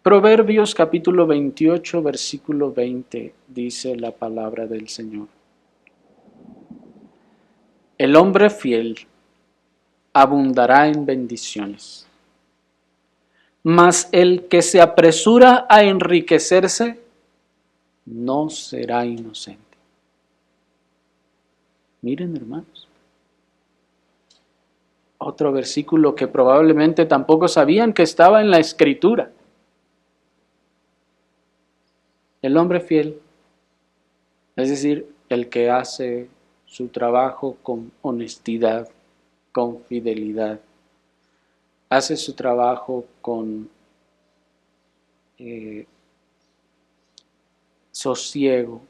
A: Proverbios capítulo 28, versículo 20, dice la palabra del Señor. El hombre fiel abundará en bendiciones, mas el que se apresura a enriquecerse no será inocente. Miren, hermanos, otro versículo que probablemente tampoco sabían que estaba en la Escritura. El hombre fiel, es decir, el que hace su trabajo con honestidad, con fidelidad, hace su trabajo con sosiego,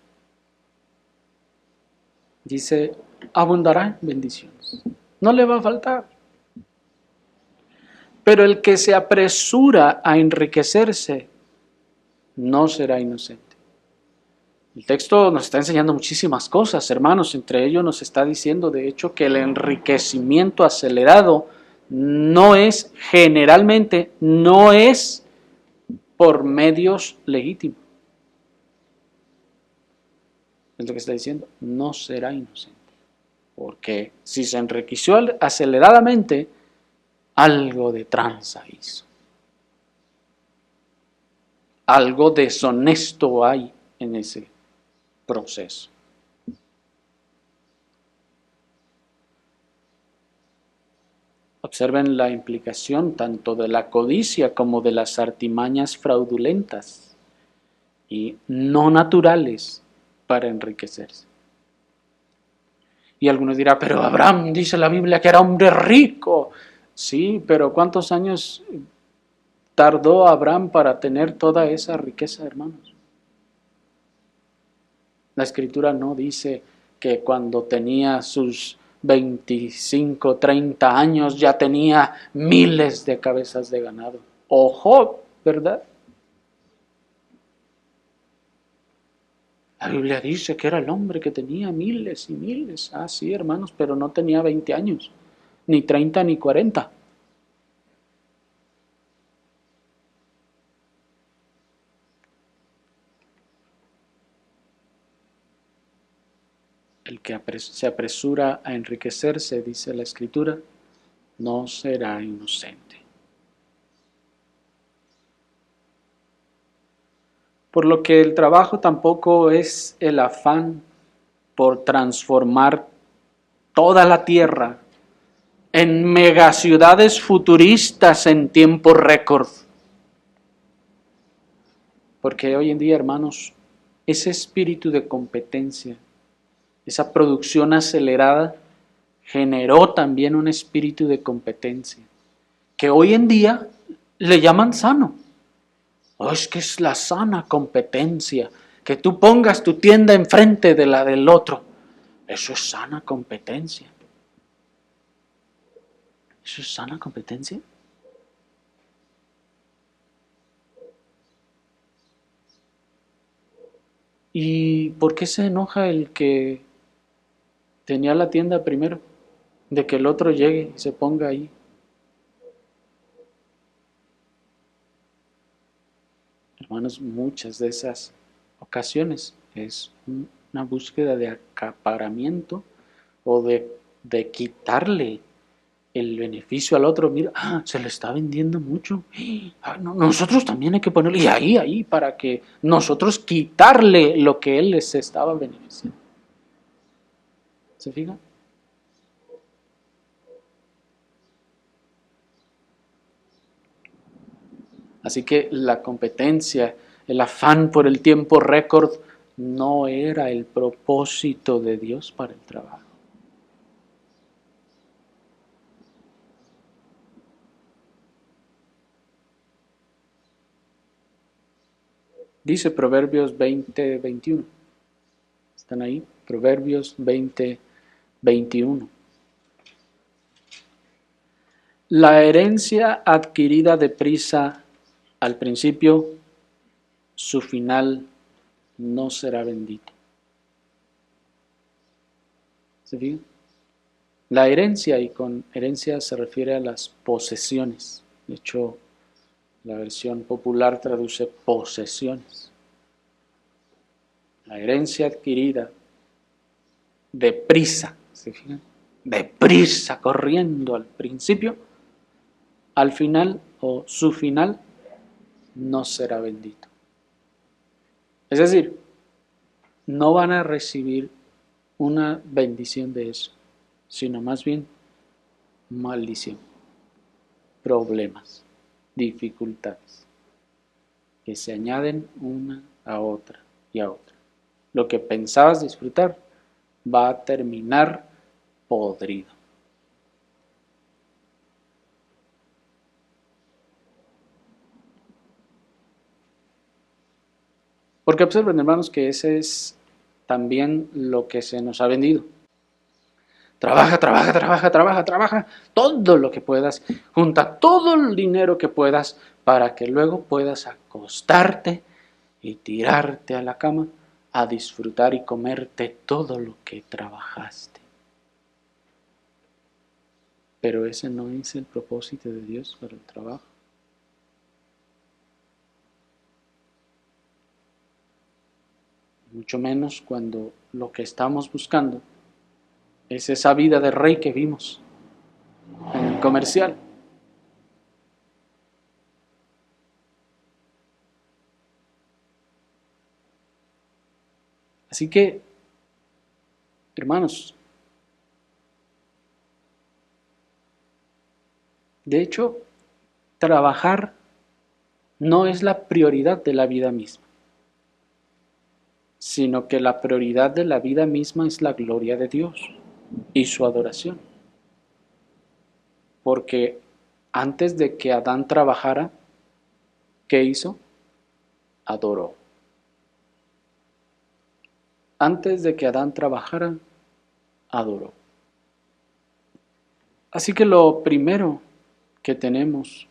A: dice, abundará en bendiciones, no le va a faltar. Pero el que se apresura a enriquecerse no será inocente. El texto nos está enseñando muchísimas cosas, hermanos, entre ellos nos está diciendo, de hecho, que el enriquecimiento acelerado generalmente no es por medios legítimos. Es lo que está diciendo, no será inocente. Porque si se enriqueció aceleradamente, algo de tranza hizo. Algo deshonesto hay en ese proceso. Observen la implicación tanto de la codicia como de las artimañas fraudulentas y no naturales para enriquecerse. Y algunos dirán, pero Abraham dice la Biblia que era hombre rico. Sí, pero ¿cuántos años tardó Abraham para tener toda esa riqueza, hermanos? La Escritura no dice que cuando tenía sus 25, 30 años ya tenía miles de cabezas de ganado. Ojo, ¿verdad? La Biblia dice que era el hombre que tenía miles y miles. Ah, sí, hermanos, pero no tenía 20 años, ni 30 ni 40. El que se apresura a enriquecerse, dice la Escritura, no será inocente. Por lo que el trabajo tampoco es el afán por transformar toda la tierra en megaciudades futuristas en tiempo récord. Porque hoy en día, hermanos, ese espíritu de competencia, esa producción acelerada, generó también un espíritu de competencia, que hoy en día le llaman sano. Oh, es que es la sana competencia. que tú pongas tu tienda enfrente de la del otro. Eso es sana competencia. ¿Eso es sana competencia? ¿Y por qué se enoja el que tenía la tienda primero? De que el otro llegue y se ponga ahí. Hermanos, muchas de esas ocasiones es una búsqueda de acaparamiento o de quitarle el beneficio al otro. Mira, se le está vendiendo mucho. No, nosotros también hay que ponerle y ahí, para que nosotros quitarle lo que él les estaba beneficiando. ¿Se fijan? Así que la competencia, el afán por el tiempo récord, no era el propósito de Dios para el trabajo. Dice Proverbios 20:21. ¿Están ahí? Proverbios 20:21. La herencia adquirida deprisa al principio, su final no será bendito. ¿Se fijan? La herencia, y con herencia se refiere a las posesiones. De hecho, la versión popular traduce posesiones. La herencia adquirida deprisa, ¿se fijan? Deprisa, corriendo al principio, al final o su final no será bendito. Es decir, no van a recibir una bendición de eso, sino más bien maldición, problemas, dificultades, que se añaden una a otra y a otra. Lo que pensabas disfrutar va a terminar podrido. Porque observen, hermanos, que ese es también lo que se nos ha vendido. Trabaja, trabaja, trabaja, trabaja, trabaja, todo lo que puedas, junta todo el dinero que puedas para que luego puedas acostarte y tirarte a la cama a disfrutar y comerte todo lo que trabajaste. Pero ese no es el propósito de Dios para el trabajo. Mucho menos cuando lo que estamos buscando es esa vida de rey que vimos en el comercial. Así que, hermanos, de hecho, trabajar no es la prioridad de la vida misma, sino que la prioridad de la vida misma es la gloria de Dios y su adoración. Porque antes de que Adán trabajara, ¿qué hizo? Adoró. Antes de que Adán trabajara, adoró. Así que lo primero que tenemos,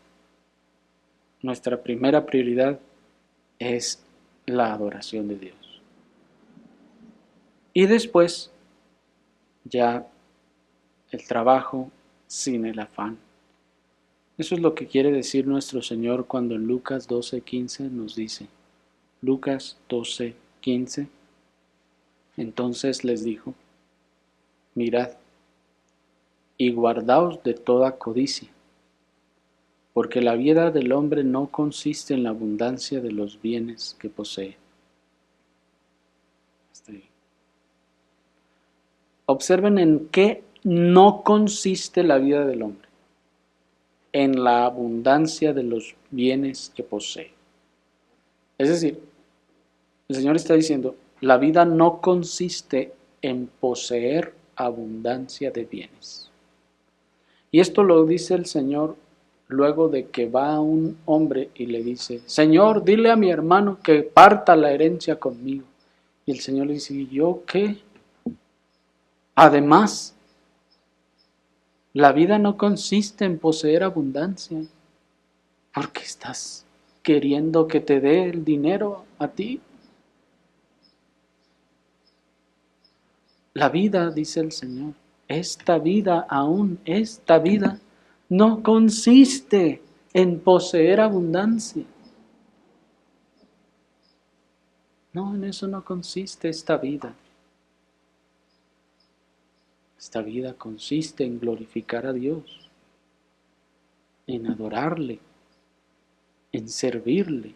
A: nuestra primera prioridad, es la adoración de Dios. Y después, ya el trabajo sin el afán. Eso es lo que quiere decir nuestro Señor cuando en Lucas 12:15 nos dice, Lucas 12:15, entonces les dijo, mirad y guardaos de toda codicia, porque la vida del hombre no consiste en la abundancia de los bienes que posee. Hasta ahí. Observen en qué no consiste la vida del hombre. En la abundancia de los bienes que posee. Es decir, el Señor está diciendo, la vida no consiste en poseer abundancia de bienes. Y esto lo dice el Señor luego de que va un hombre y le dice, Señor, dile a mi hermano que parta la herencia conmigo. Y el Señor le dice, ¿y yo qué? Además, la vida no consiste en poseer abundancia, porque estás queriendo que te dé el dinero a ti. La vida, dice el Señor, esta vida no consiste en poseer abundancia. No, en eso no consiste esta vida. Esta vida consiste en glorificar a Dios, en adorarle, en servirle,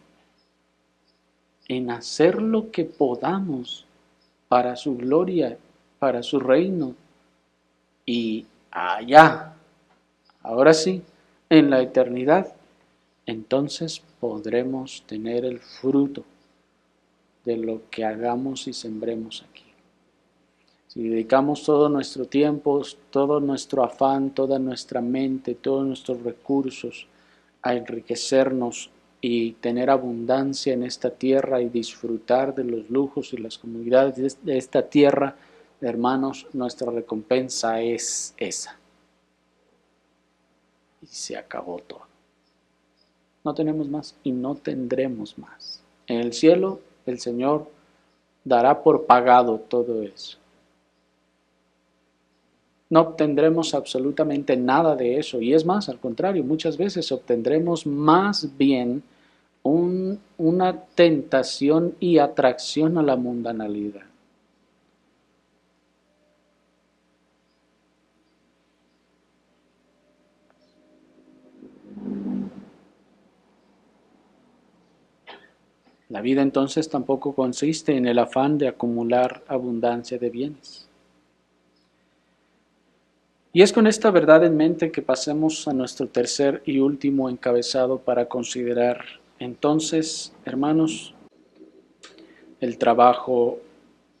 A: en hacer lo que podamos para su gloria, para su reino. Y allá, ahora sí, en la eternidad, entonces podremos tener el fruto de lo que hagamos y sembremos aquí. Si dedicamos todo nuestro tiempo, todo nuestro afán, toda nuestra mente, todos nuestros recursos a enriquecernos y tener abundancia en esta tierra y disfrutar de los lujos y las comodidades de esta tierra, hermanos, nuestra recompensa es esa. Y se acabó todo. No tenemos más y no tendremos más. En el cielo, el Señor dará por pagado todo eso. No obtendremos absolutamente nada de eso, y es más, al contrario, muchas veces obtendremos más bien una tentación y atracción a la mundanalidad. La vida entonces tampoco consiste en el afán de acumular abundancia de bienes. Y es con esta verdad en mente que pasemos a nuestro tercer y último encabezado para considerar entonces, hermanos, el trabajo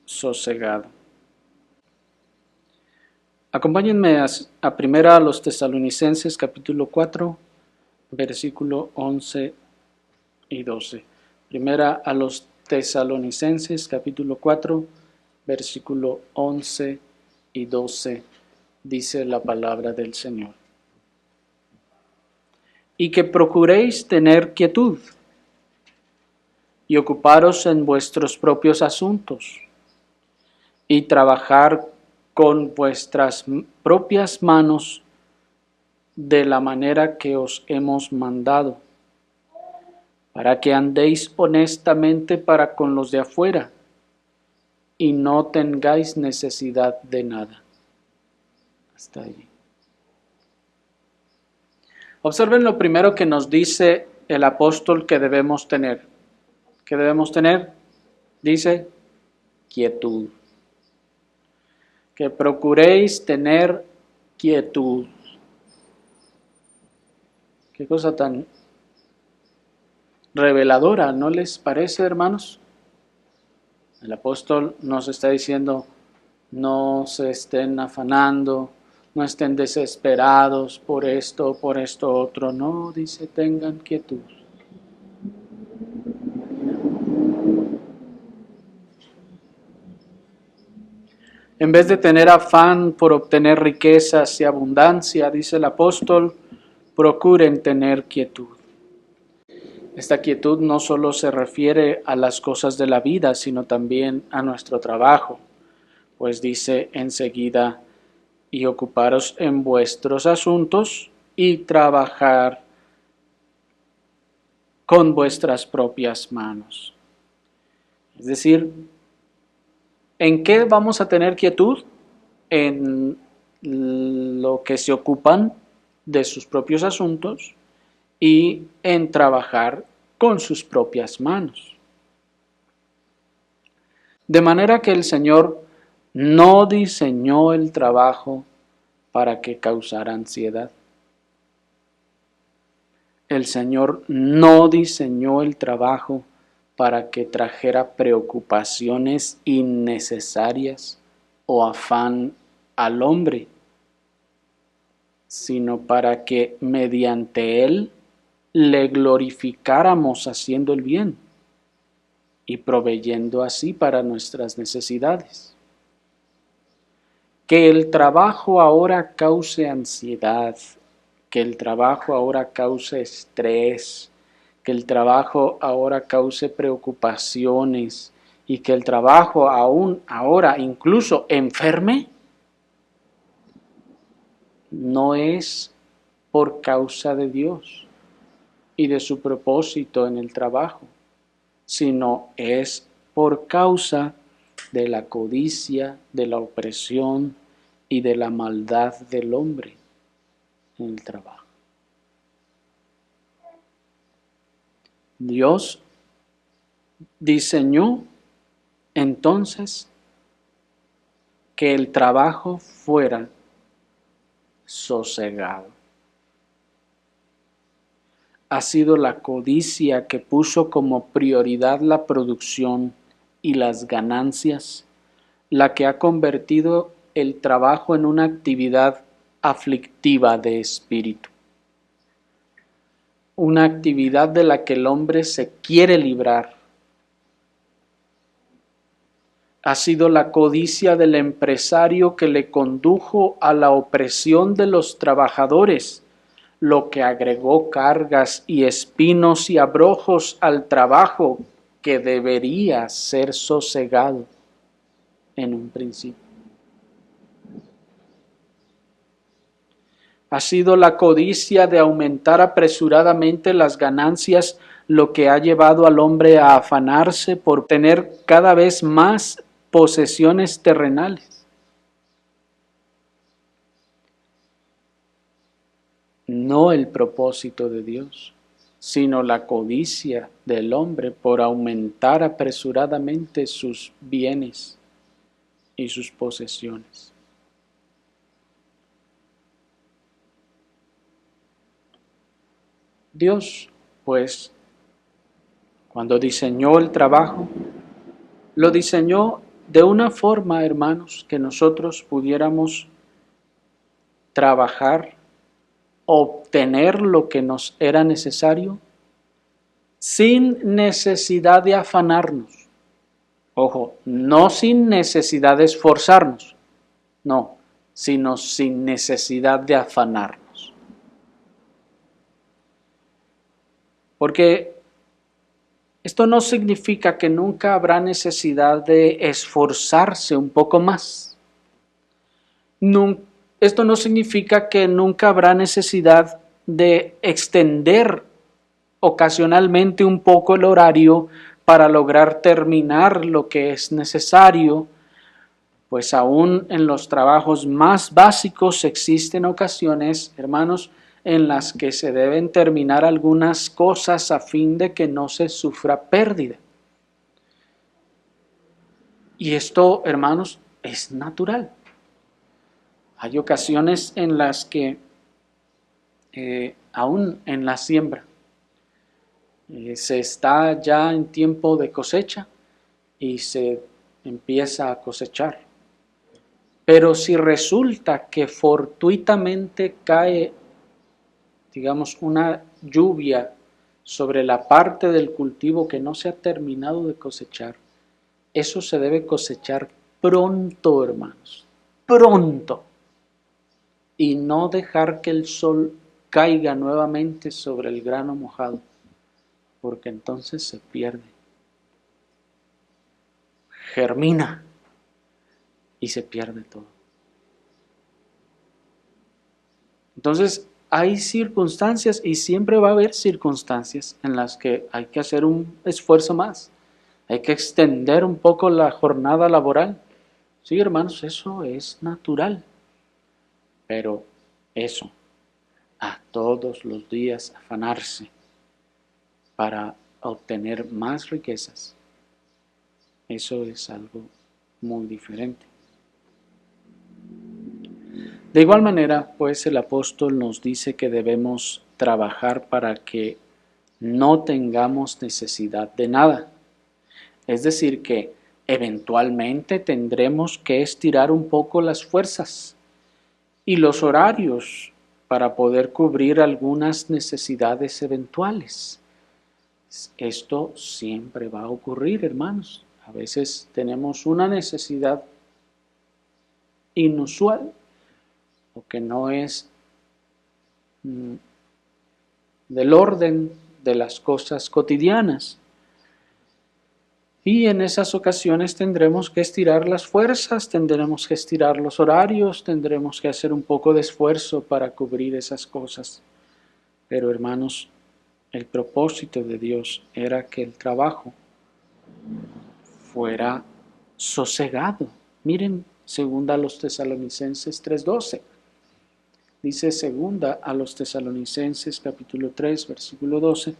A: sosegado. Acompáñenme a primera a los Tesalonicenses capítulo 4, versículo 11 y 12. Primera a los Tesalonicenses capítulo 4, versículo 11 y 12, dice la palabra del Señor. Y que procuréis tener quietud y ocuparos en vuestros propios asuntos y trabajar con vuestras propias manos de la manera que os hemos mandado, para que andéis honestamente para con los de afuera y no tengáis necesidad de nada. Hasta ahí. Observen lo primero que nos dice el apóstol que debemos tener. ¿Qué debemos tener? Dice, quietud. Que procuréis tener quietud. Qué cosa tan reveladora, ¿no les parece, hermanos? El apóstol nos está diciendo, no se estén afanando, no estén desesperados por esto otro. No, dice, tengan quietud. En vez de tener afán por obtener riquezas y abundancia, dice el apóstol, procuren tener quietud. Esta quietud no solo se refiere a las cosas de la vida, sino también a nuestro trabajo, pues dice enseguida, y ocuparos en vuestros asuntos y trabajar con vuestras propias manos. Es decir, ¿en qué vamos a tener quietud? En lo que se ocupan de sus propios asuntos y en trabajar con sus propias manos. De manera que el Señor no diseñó el trabajo para que causara ansiedad. El Señor no diseñó el trabajo para que trajera preocupaciones innecesarias o afán al hombre, sino para que mediante él le glorificáramos haciendo el bien y proveyendo así para nuestras necesidades. Que el trabajo ahora cause ansiedad, que el trabajo ahora cause estrés, que el trabajo ahora cause preocupaciones y que el trabajo aún ahora incluso enferme, no es por causa de Dios y de su propósito en el trabajo, sino es por causa de la codicia, de la opresión y de la maldad del hombre en el trabajo. Dios diseñó entonces que el trabajo fuera sosegado. Ha sido la codicia que puso como prioridad la producción y las ganancias, la que ha convertido el trabajo en una actividad aflictiva de espíritu. Una actividad de la que el hombre se quiere librar. Ha sido la codicia del empresario que le condujo a la opresión de los trabajadores, lo que agregó cargas y espinos y abrojos al trabajo que debería ser sosegado en un principio. Ha sido la codicia de aumentar apresuradamente las ganancias lo que ha llevado al hombre a afanarse por tener cada vez más posesiones terrenales. No el propósito de Dios, sino la codicia del hombre por aumentar apresuradamente sus bienes y sus posesiones. Dios, pues, cuando diseñó el trabajo, lo diseñó de una forma, hermanos, que nosotros pudiéramos trabajar, obtener lo que nos era necesario, sin necesidad de afanarnos. Ojo, no sin necesidad de esforzarnos, no, sino sin necesidad de afanarnos. Porque esto no significa que nunca habrá necesidad de esforzarse un poco más. Esto no significa que nunca habrá necesidad de extender ocasionalmente un poco el horario para lograr terminar lo que es necesario, pues aún en los trabajos más básicos existen ocasiones, hermanos, en las que se deben terminar algunas cosas a fin de que no se sufra pérdida. Y esto, hermanos, es natural. Hay ocasiones en las que, aún en la siembra, se está ya en tiempo de cosecha y se empieza a cosechar. Pero si resulta que fortuitamente cae, digamos, una lluvia sobre la parte del cultivo que no se ha terminado de cosechar, eso se debe cosechar pronto, hermanos, pronto. Y no dejar que el sol caiga nuevamente sobre el grano mojado, porque entonces se pierde. Germina y se pierde todo. Entonces, hay circunstancias y siempre va a haber circunstancias en las que hay que hacer un esfuerzo más. Hay que extender un poco la jornada laboral. Sí, hermanos, eso es natural. Pero eso, a todos los días afanarse para obtener más riquezas, eso es algo muy diferente. De igual manera, pues el apóstol nos dice que debemos trabajar para que no tengamos necesidad de nada. Es decir, que eventualmente tendremos que estirar un poco las fuerzas y los horarios para poder cubrir algunas necesidades eventuales. Esto siempre va a ocurrir, hermanos. A veces tenemos una necesidad inusual o que no es del orden de las cosas cotidianas. Y en esas ocasiones tendremos que estirar las fuerzas, tendremos que estirar los horarios, tendremos que hacer un poco de esfuerzo para cubrir esas cosas. Pero hermanos, el propósito de Dios era que el trabajo fuera sosegado. Miren, segunda a los Tesalonicenses 3:12. Dice segunda a los Tesalonicenses capítulo 3, versículo 12.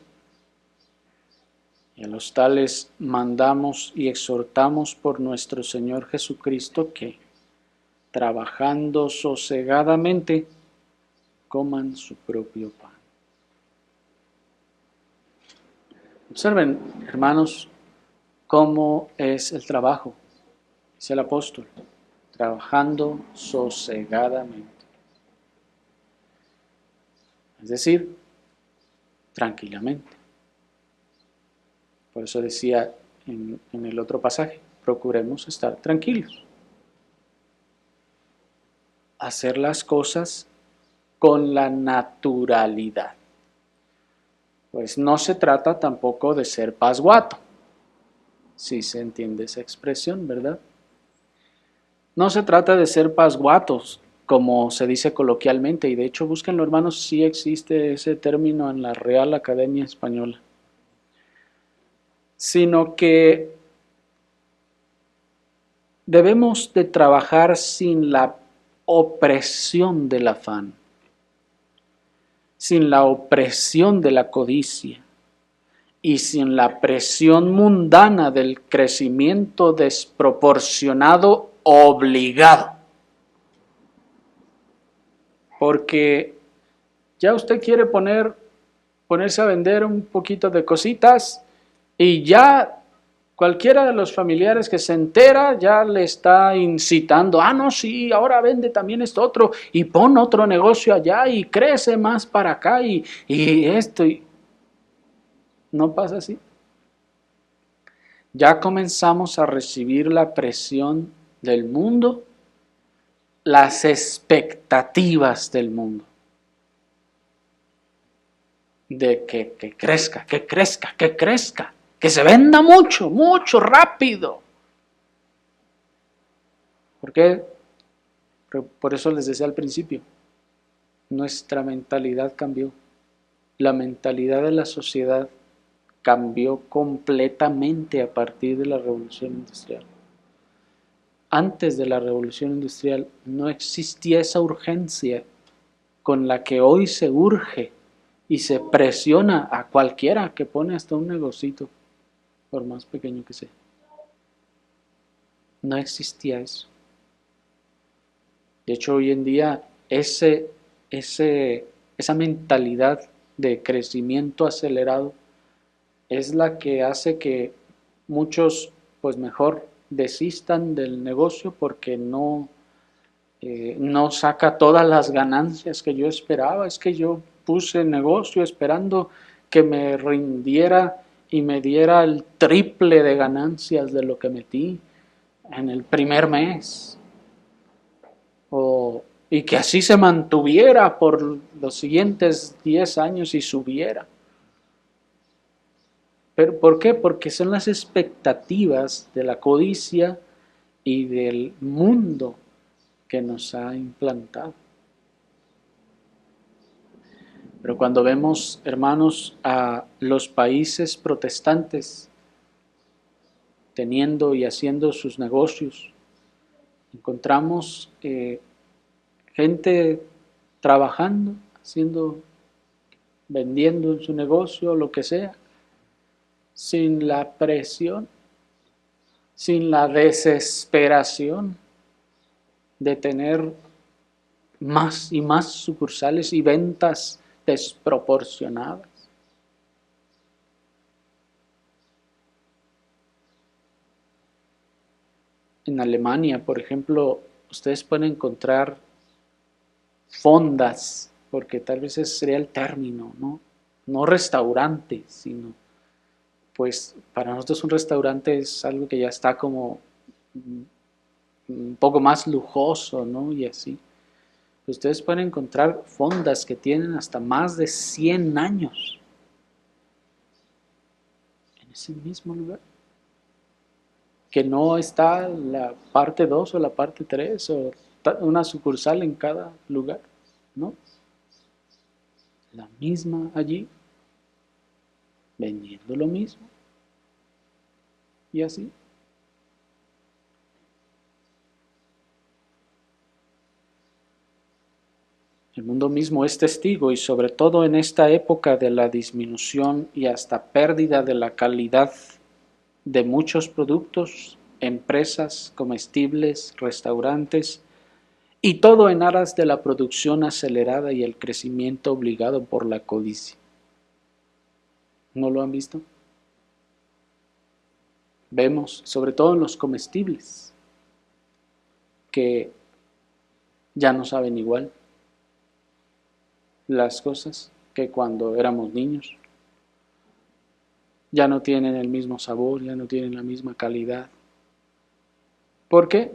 A: Y a los tales mandamos y exhortamos por nuestro Señor Jesucristo que, trabajando sosegadamente, coman su propio pan. Observen, hermanos, cómo es el trabajo, dice el apóstol, trabajando sosegadamente. Es decir, tranquilamente. Por eso decía en el otro pasaje, procuremos estar tranquilos. Hacer las cosas con la naturalidad. Pues no se trata tampoco de ser pasguato, si se entiende esa expresión, ¿verdad? No se trata de ser pasguatos, como se dice coloquialmente, y de hecho búsquenlo, hermanos, sí existe ese término en la Real Academia Española, sino que debemos de trabajar sin la opresión del afán, sin la opresión de la codicia y sin la presión mundana del crecimiento desproporcionado obligado. Porque ya usted quiere ponerse a vender un poquito de cositas y ya cualquiera de los familiares que se entera ya le está incitando, no, sí, ahora vende también esto otro y pon otro negocio allá y crece más para acá y esto. ¿No pasa así? Ya comenzamos a recibir la presión del mundo, las expectativas del mundo, de que crezca, que crezca, que crezca, que se venda mucho, mucho, rápido. ¿Por qué? Por eso les decía al principio, nuestra mentalidad cambió. La mentalidad de la sociedad cambió completamente a partir de la Revolución Industrial. Antes de la Revolución Industrial no existía esa urgencia con la que hoy se urge y se presiona a cualquiera que pone hasta un negocito, por más pequeño que sea. No existía eso. De hecho, hoy en día esa mentalidad de crecimiento acelerado es la que hace que muchos, pues mejor, desistan del negocio porque no saca todas las ganancias que yo esperaba. Es que yo puse el negocio esperando que me rindiera y me diera el triple de ganancias de lo que metí en el primer mes. Y que así se mantuviera por los siguientes 10 años y subiera. ¿Pero por qué? Porque son las expectativas de la codicia y del mundo que nos ha implantado. Pero cuando vemos, hermanos, a los países protestantes teniendo y haciendo sus negocios, encontramos gente trabajando, vendiendo en su negocio, lo que sea, sin la presión, sin la desesperación de tener más y más sucursales y ventas desproporcionadas. En Alemania, por ejemplo, ustedes pueden encontrar fondas porque tal vez ese sería el término, ¿no? No restaurante, sino, pues para nosotros un restaurante es algo que ya está como un poco más lujoso, ¿no? Y así. Ustedes pueden encontrar fondas que tienen hasta más de 100 años en ese mismo lugar. Que no está la parte 2 o la parte 3 o una sucursal en cada lugar, ¿no? La misma allí, vendiendo lo mismo. Y así. El mundo mismo es testigo y sobre todo en esta época de la disminución y hasta pérdida de la calidad de muchos productos, empresas, comestibles, restaurantes y todo en aras de la producción acelerada y el crecimiento obligado por la codicia. ¿No lo han visto? Vemos, sobre todo en los comestibles, que ya no saben igual las cosas que cuando éramos niños. Ya no tienen el mismo sabor, ya no tienen la misma calidad. ¿Por qué?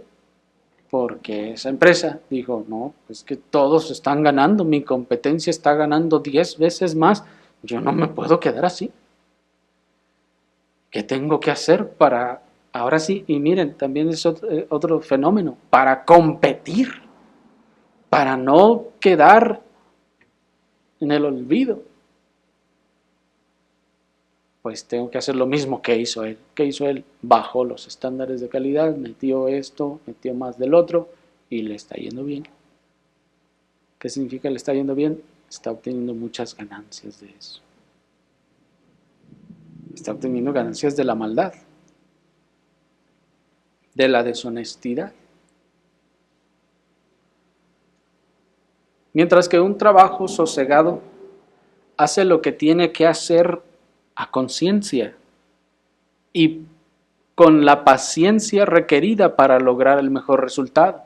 A: Porque esa empresa dijo, no, es que todos están ganando, mi competencia está ganando 10 veces más, yo no me puedo quedar así. ¿Qué tengo que hacer para, ahora sí, y miren, también es otro fenómeno, para competir, para no quedar en el olvido? Pues tengo que hacer lo mismo que hizo él. ¿Qué hizo él? Bajó los estándares de calidad, metió esto, metió más del otro y le está yendo bien. ¿Qué significa le está yendo bien? Está obteniendo muchas ganancias de eso. Está obteniendo ganancias de la maldad, de la deshonestidad. Mientras que un trabajo sosegado hace lo que tiene que hacer a conciencia y con la paciencia requerida para lograr el mejor resultado.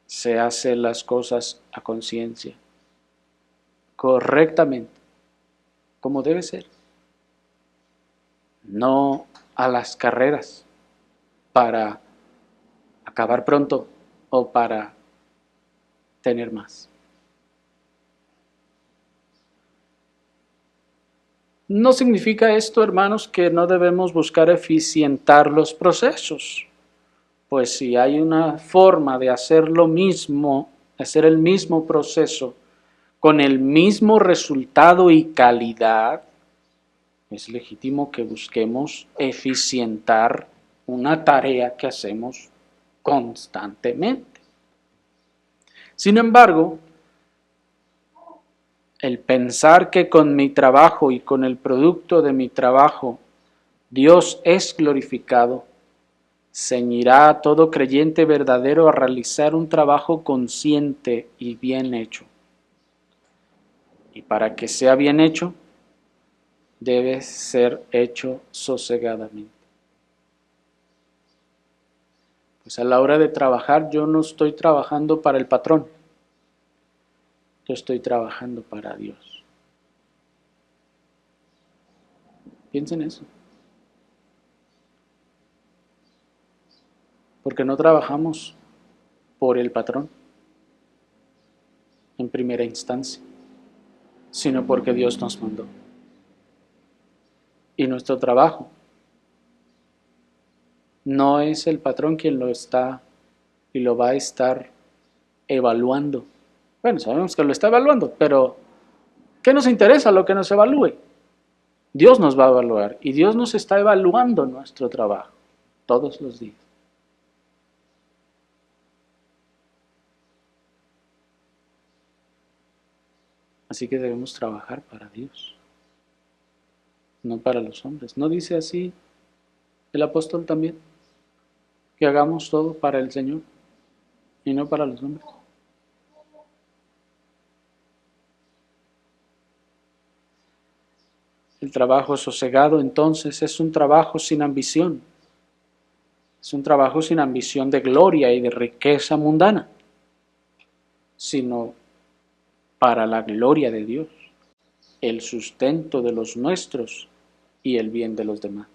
A: Se hace las cosas a conciencia, correctamente, como debe ser. No a las carreras para acabar pronto o para tener más. No significa esto, hermanos, que no debemos buscar eficientar los procesos. Pues si hay una forma de hacer lo mismo, hacer el mismo proceso, con el mismo resultado y calidad, es legítimo que busquemos eficientar una tarea que hacemos constantemente. Sin embargo, el pensar que con mi trabajo y con el producto de mi trabajo Dios es glorificado, ceñirá a todo creyente verdadero a realizar un trabajo consciente y bien hecho. Y para que sea bien hecho, debe ser hecho sosegadamente. Pues a la hora de trabajar, yo no estoy trabajando para el patrón, yo estoy trabajando para Dios. Piensen eso. Porque no trabajamos por el patrón en primera instancia, sino porque Dios nos mandó. Y nuestro trabajo no es el patrón quien lo está y lo va a estar evaluando. Bueno, sabemos que lo está evaluando, pero ¿qué nos interesa lo que nos evalúe? Dios nos va a evaluar y Dios nos está evaluando nuestro trabajo todos los días. Así que debemos trabajar para Dios, no para los hombres. ¿No dice así el apóstol también? Que hagamos todo para el Señor y no para los hombres. El trabajo sosegado entonces es un trabajo sin ambición. Es un trabajo sin ambición de gloria y de riqueza mundana, sino para la gloria de Dios, el sustento de los nuestros y el bien de los demás.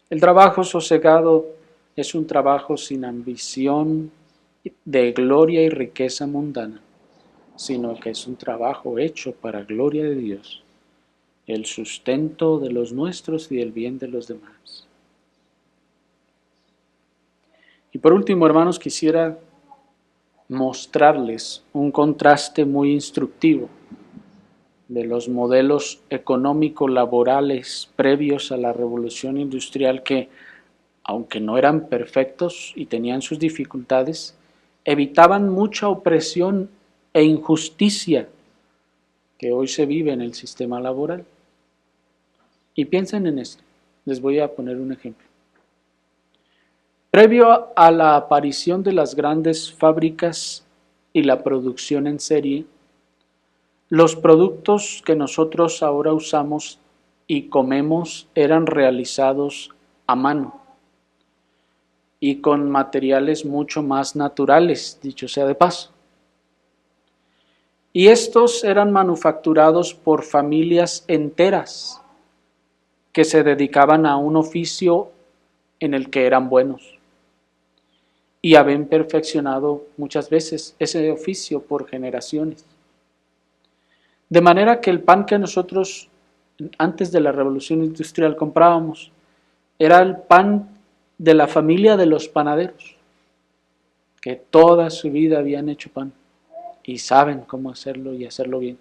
A: El trabajo sosegado es un trabajo sin ambición de gloria y riqueza mundana, sino que es un trabajo hecho para gloria de Dios, el sustento de los nuestros y el bien de los demás. Y por último, hermanos, quisiera mostrarles un contraste muy instructivo de los modelos económico-laborales previos a la revolución industrial que, aunque no eran perfectos y tenían sus dificultades, evitaban mucha opresión e injusticia que hoy se vive en el sistema laboral. Y piensen en esto, les voy a poner un ejemplo. Previo a la aparición de las grandes fábricas y la producción en serie, los productos que nosotros ahora usamos y comemos eran realizados a mano y con materiales mucho más naturales, dicho sea de paso. Y estos eran manufacturados por familias enteras que se dedicaban a un oficio en el que eran buenos y habían perfeccionado muchas veces ese oficio por generaciones. De manera que el pan que nosotros antes de la revolución industrial comprábamos era el pan de la familia de los panaderos, que toda su vida habían hecho pan y saben cómo hacerlo y hacerlo bien.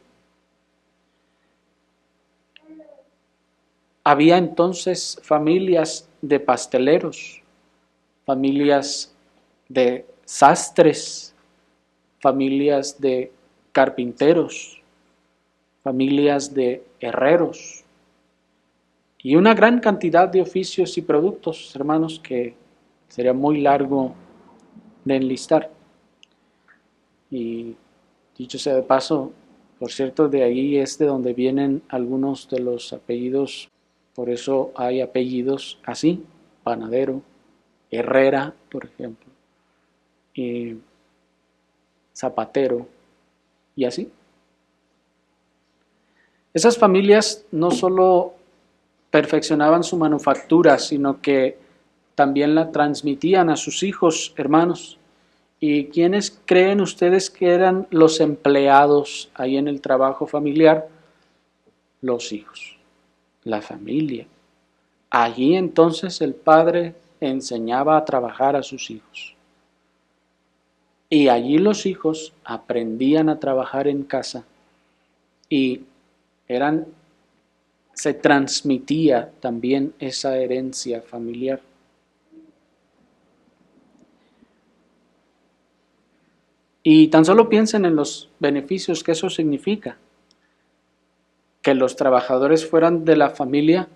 A: Había entonces familias de pasteleros, familias de sastres, familias de carpinteros, familias de herreros y una gran cantidad de oficios y productos, hermanos, que sería muy largo de enlistar. Y dicho sea de paso, por cierto, de ahí es de donde vienen algunos de los apellidos, por eso hay apellidos así, panadero, herrera, por ejemplo, y zapatero, y así. Esas familias no solo perfeccionaban su manufactura, sino que también la transmitían a sus hijos, hermanos. ¿Y quiénes creen ustedes que eran los empleados ahí en el trabajo familiar? Los hijos, la familia. Allí entonces el padre enseñaba a trabajar a sus hijos. Y allí los hijos aprendían a trabajar en casa y se transmitía también esa herencia familiar. Y tan solo piensen en los beneficios que eso significa. Que los trabajadores fueran de la familia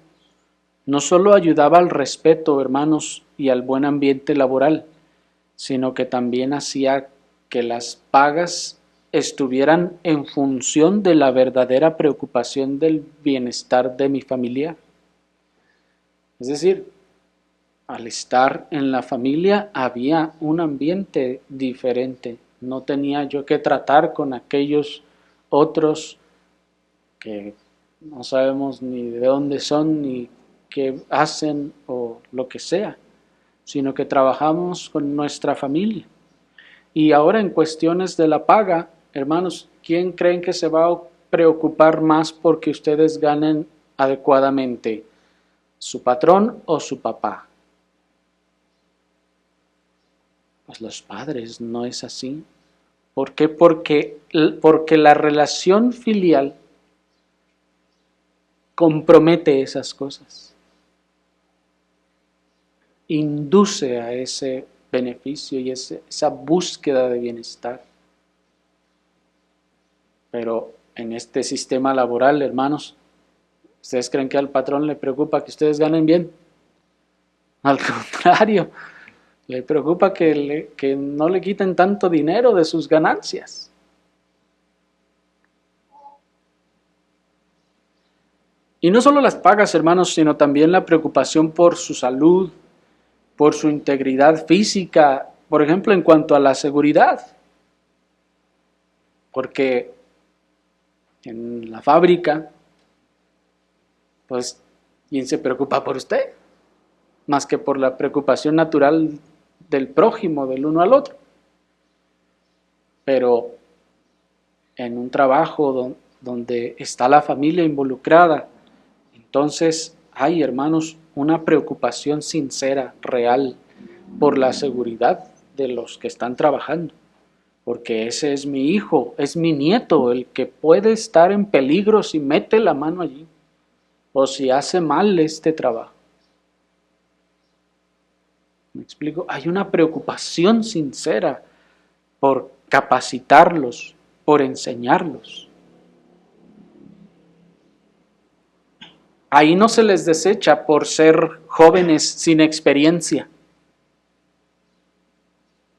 A: no solo ayudaba al respeto, hermanos, y al buen ambiente laboral, sino que también hacía que las pagas estuvieran en función de la verdadera preocupación del bienestar de mi familia. Es decir, al estar en la familia había un ambiente diferente. No tenía yo que tratar con aquellos otros que no sabemos ni de dónde son, ni qué hacen o lo que sea, sino que trabajamos con nuestra familia. Y ahora en cuestiones de la paga, hermanos, ¿quién creen que se va a preocupar más porque ustedes ganen adecuadamente? ¿Su patrón o su papá? Pues los padres, no es así. ¿Por qué? Porque la relación filial compromete esas cosas. Induce a ese beneficio y esa búsqueda de bienestar. Pero en este sistema laboral, hermanos, ¿ustedes creen que al patrón le preocupa que ustedes ganen bien? Al contrario, le preocupa que no le quiten tanto dinero de sus ganancias. Y no solo las pagas, hermanos, sino también la preocupación por su salud, por su integridad física, por ejemplo, en cuanto a la seguridad. porque en la fábrica, pues, ¿quién se preocupa por usted? Más que por la preocupación natural del prójimo, del uno al otro. Pero en un trabajo donde está la familia involucrada, entonces hay, hermanos, una preocupación sincera, real, por la seguridad de los que están trabajando. Porque ese es mi hijo, es mi nieto, el que puede estar en peligro si mete la mano allí o si hace mal este trabajo. ¿Me explico? Hay una preocupación sincera por capacitarlos, por enseñarlos. Ahí no se les desecha por ser jóvenes sin experiencia,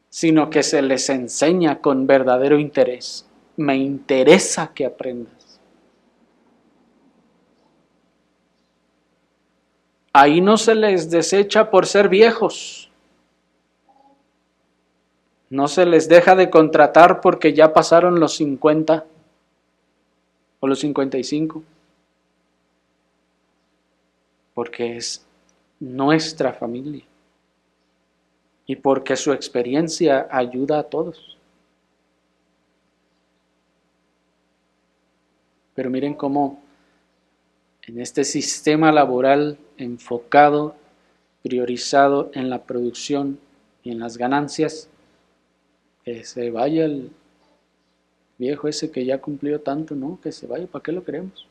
A: sino que se les enseña con verdadero interés. Me interesa que aprendas. Ahí no se les desecha por ser viejos. No se les deja de contratar porque ya pasaron los 50 o los 55. Porque es nuestra familia. Y porque su experiencia ayuda a todos. Pero miren cómo en este sistema laboral enfocado, priorizado en la producción y en las ganancias, que se vaya el viejo ese que ya cumplió tanto, ¿no? Que se vaya, ¿para qué lo queremos?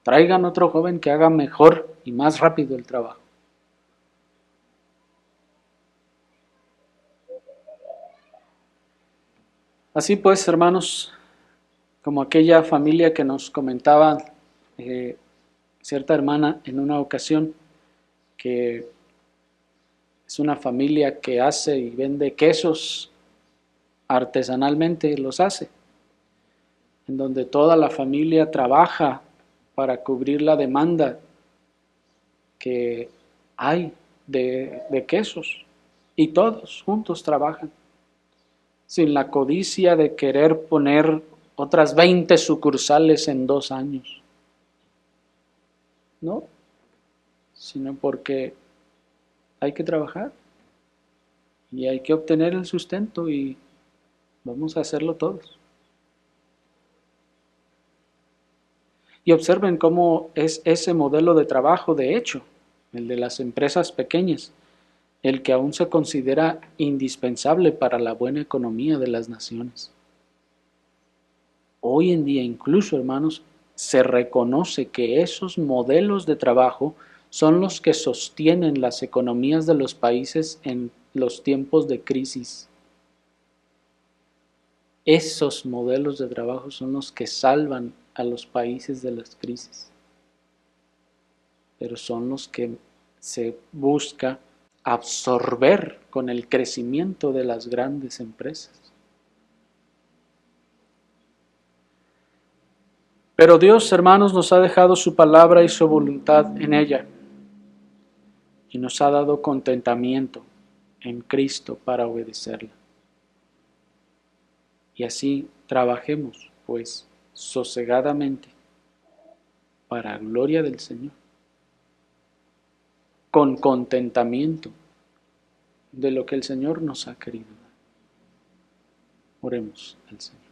A: Traigan otro joven que haga mejor y más rápido el trabajo. Así pues, hermanos, como aquella familia que nos comentaba cierta hermana en una ocasión, que es una familia que hace y vende quesos artesanalmente, los hace, en donde toda la familia trabaja para cubrir la demanda que hay de quesos, y todos juntos trabajan, sin la codicia de querer poner otras 20 sucursales en 2 años, ¿no? Sino porque hay que trabajar y hay que obtener el sustento y vamos a hacerlo todos. Y observen cómo es ese modelo de trabajo, de hecho, el de las empresas pequeñas, el que aún se considera indispensable para la buena economía de las naciones. Hoy en día, incluso, hermanos, se reconoce que esos modelos de trabajo son los que sostienen las economías de los países en los tiempos de crisis. Esos modelos de trabajo son los que salvan a los países de las crisis, pero son los que se busca absorber con el crecimiento de las grandes empresas. Pero Dios, hermanos, nos ha dejado su palabra y su voluntad en ella, y nos ha dado contentamiento en Cristo para obedecerla. Y así trabajemos, pues, sosegadamente, para gloria del Señor, con contentamiento de lo que el Señor nos ha querido dar. Oremos al Señor.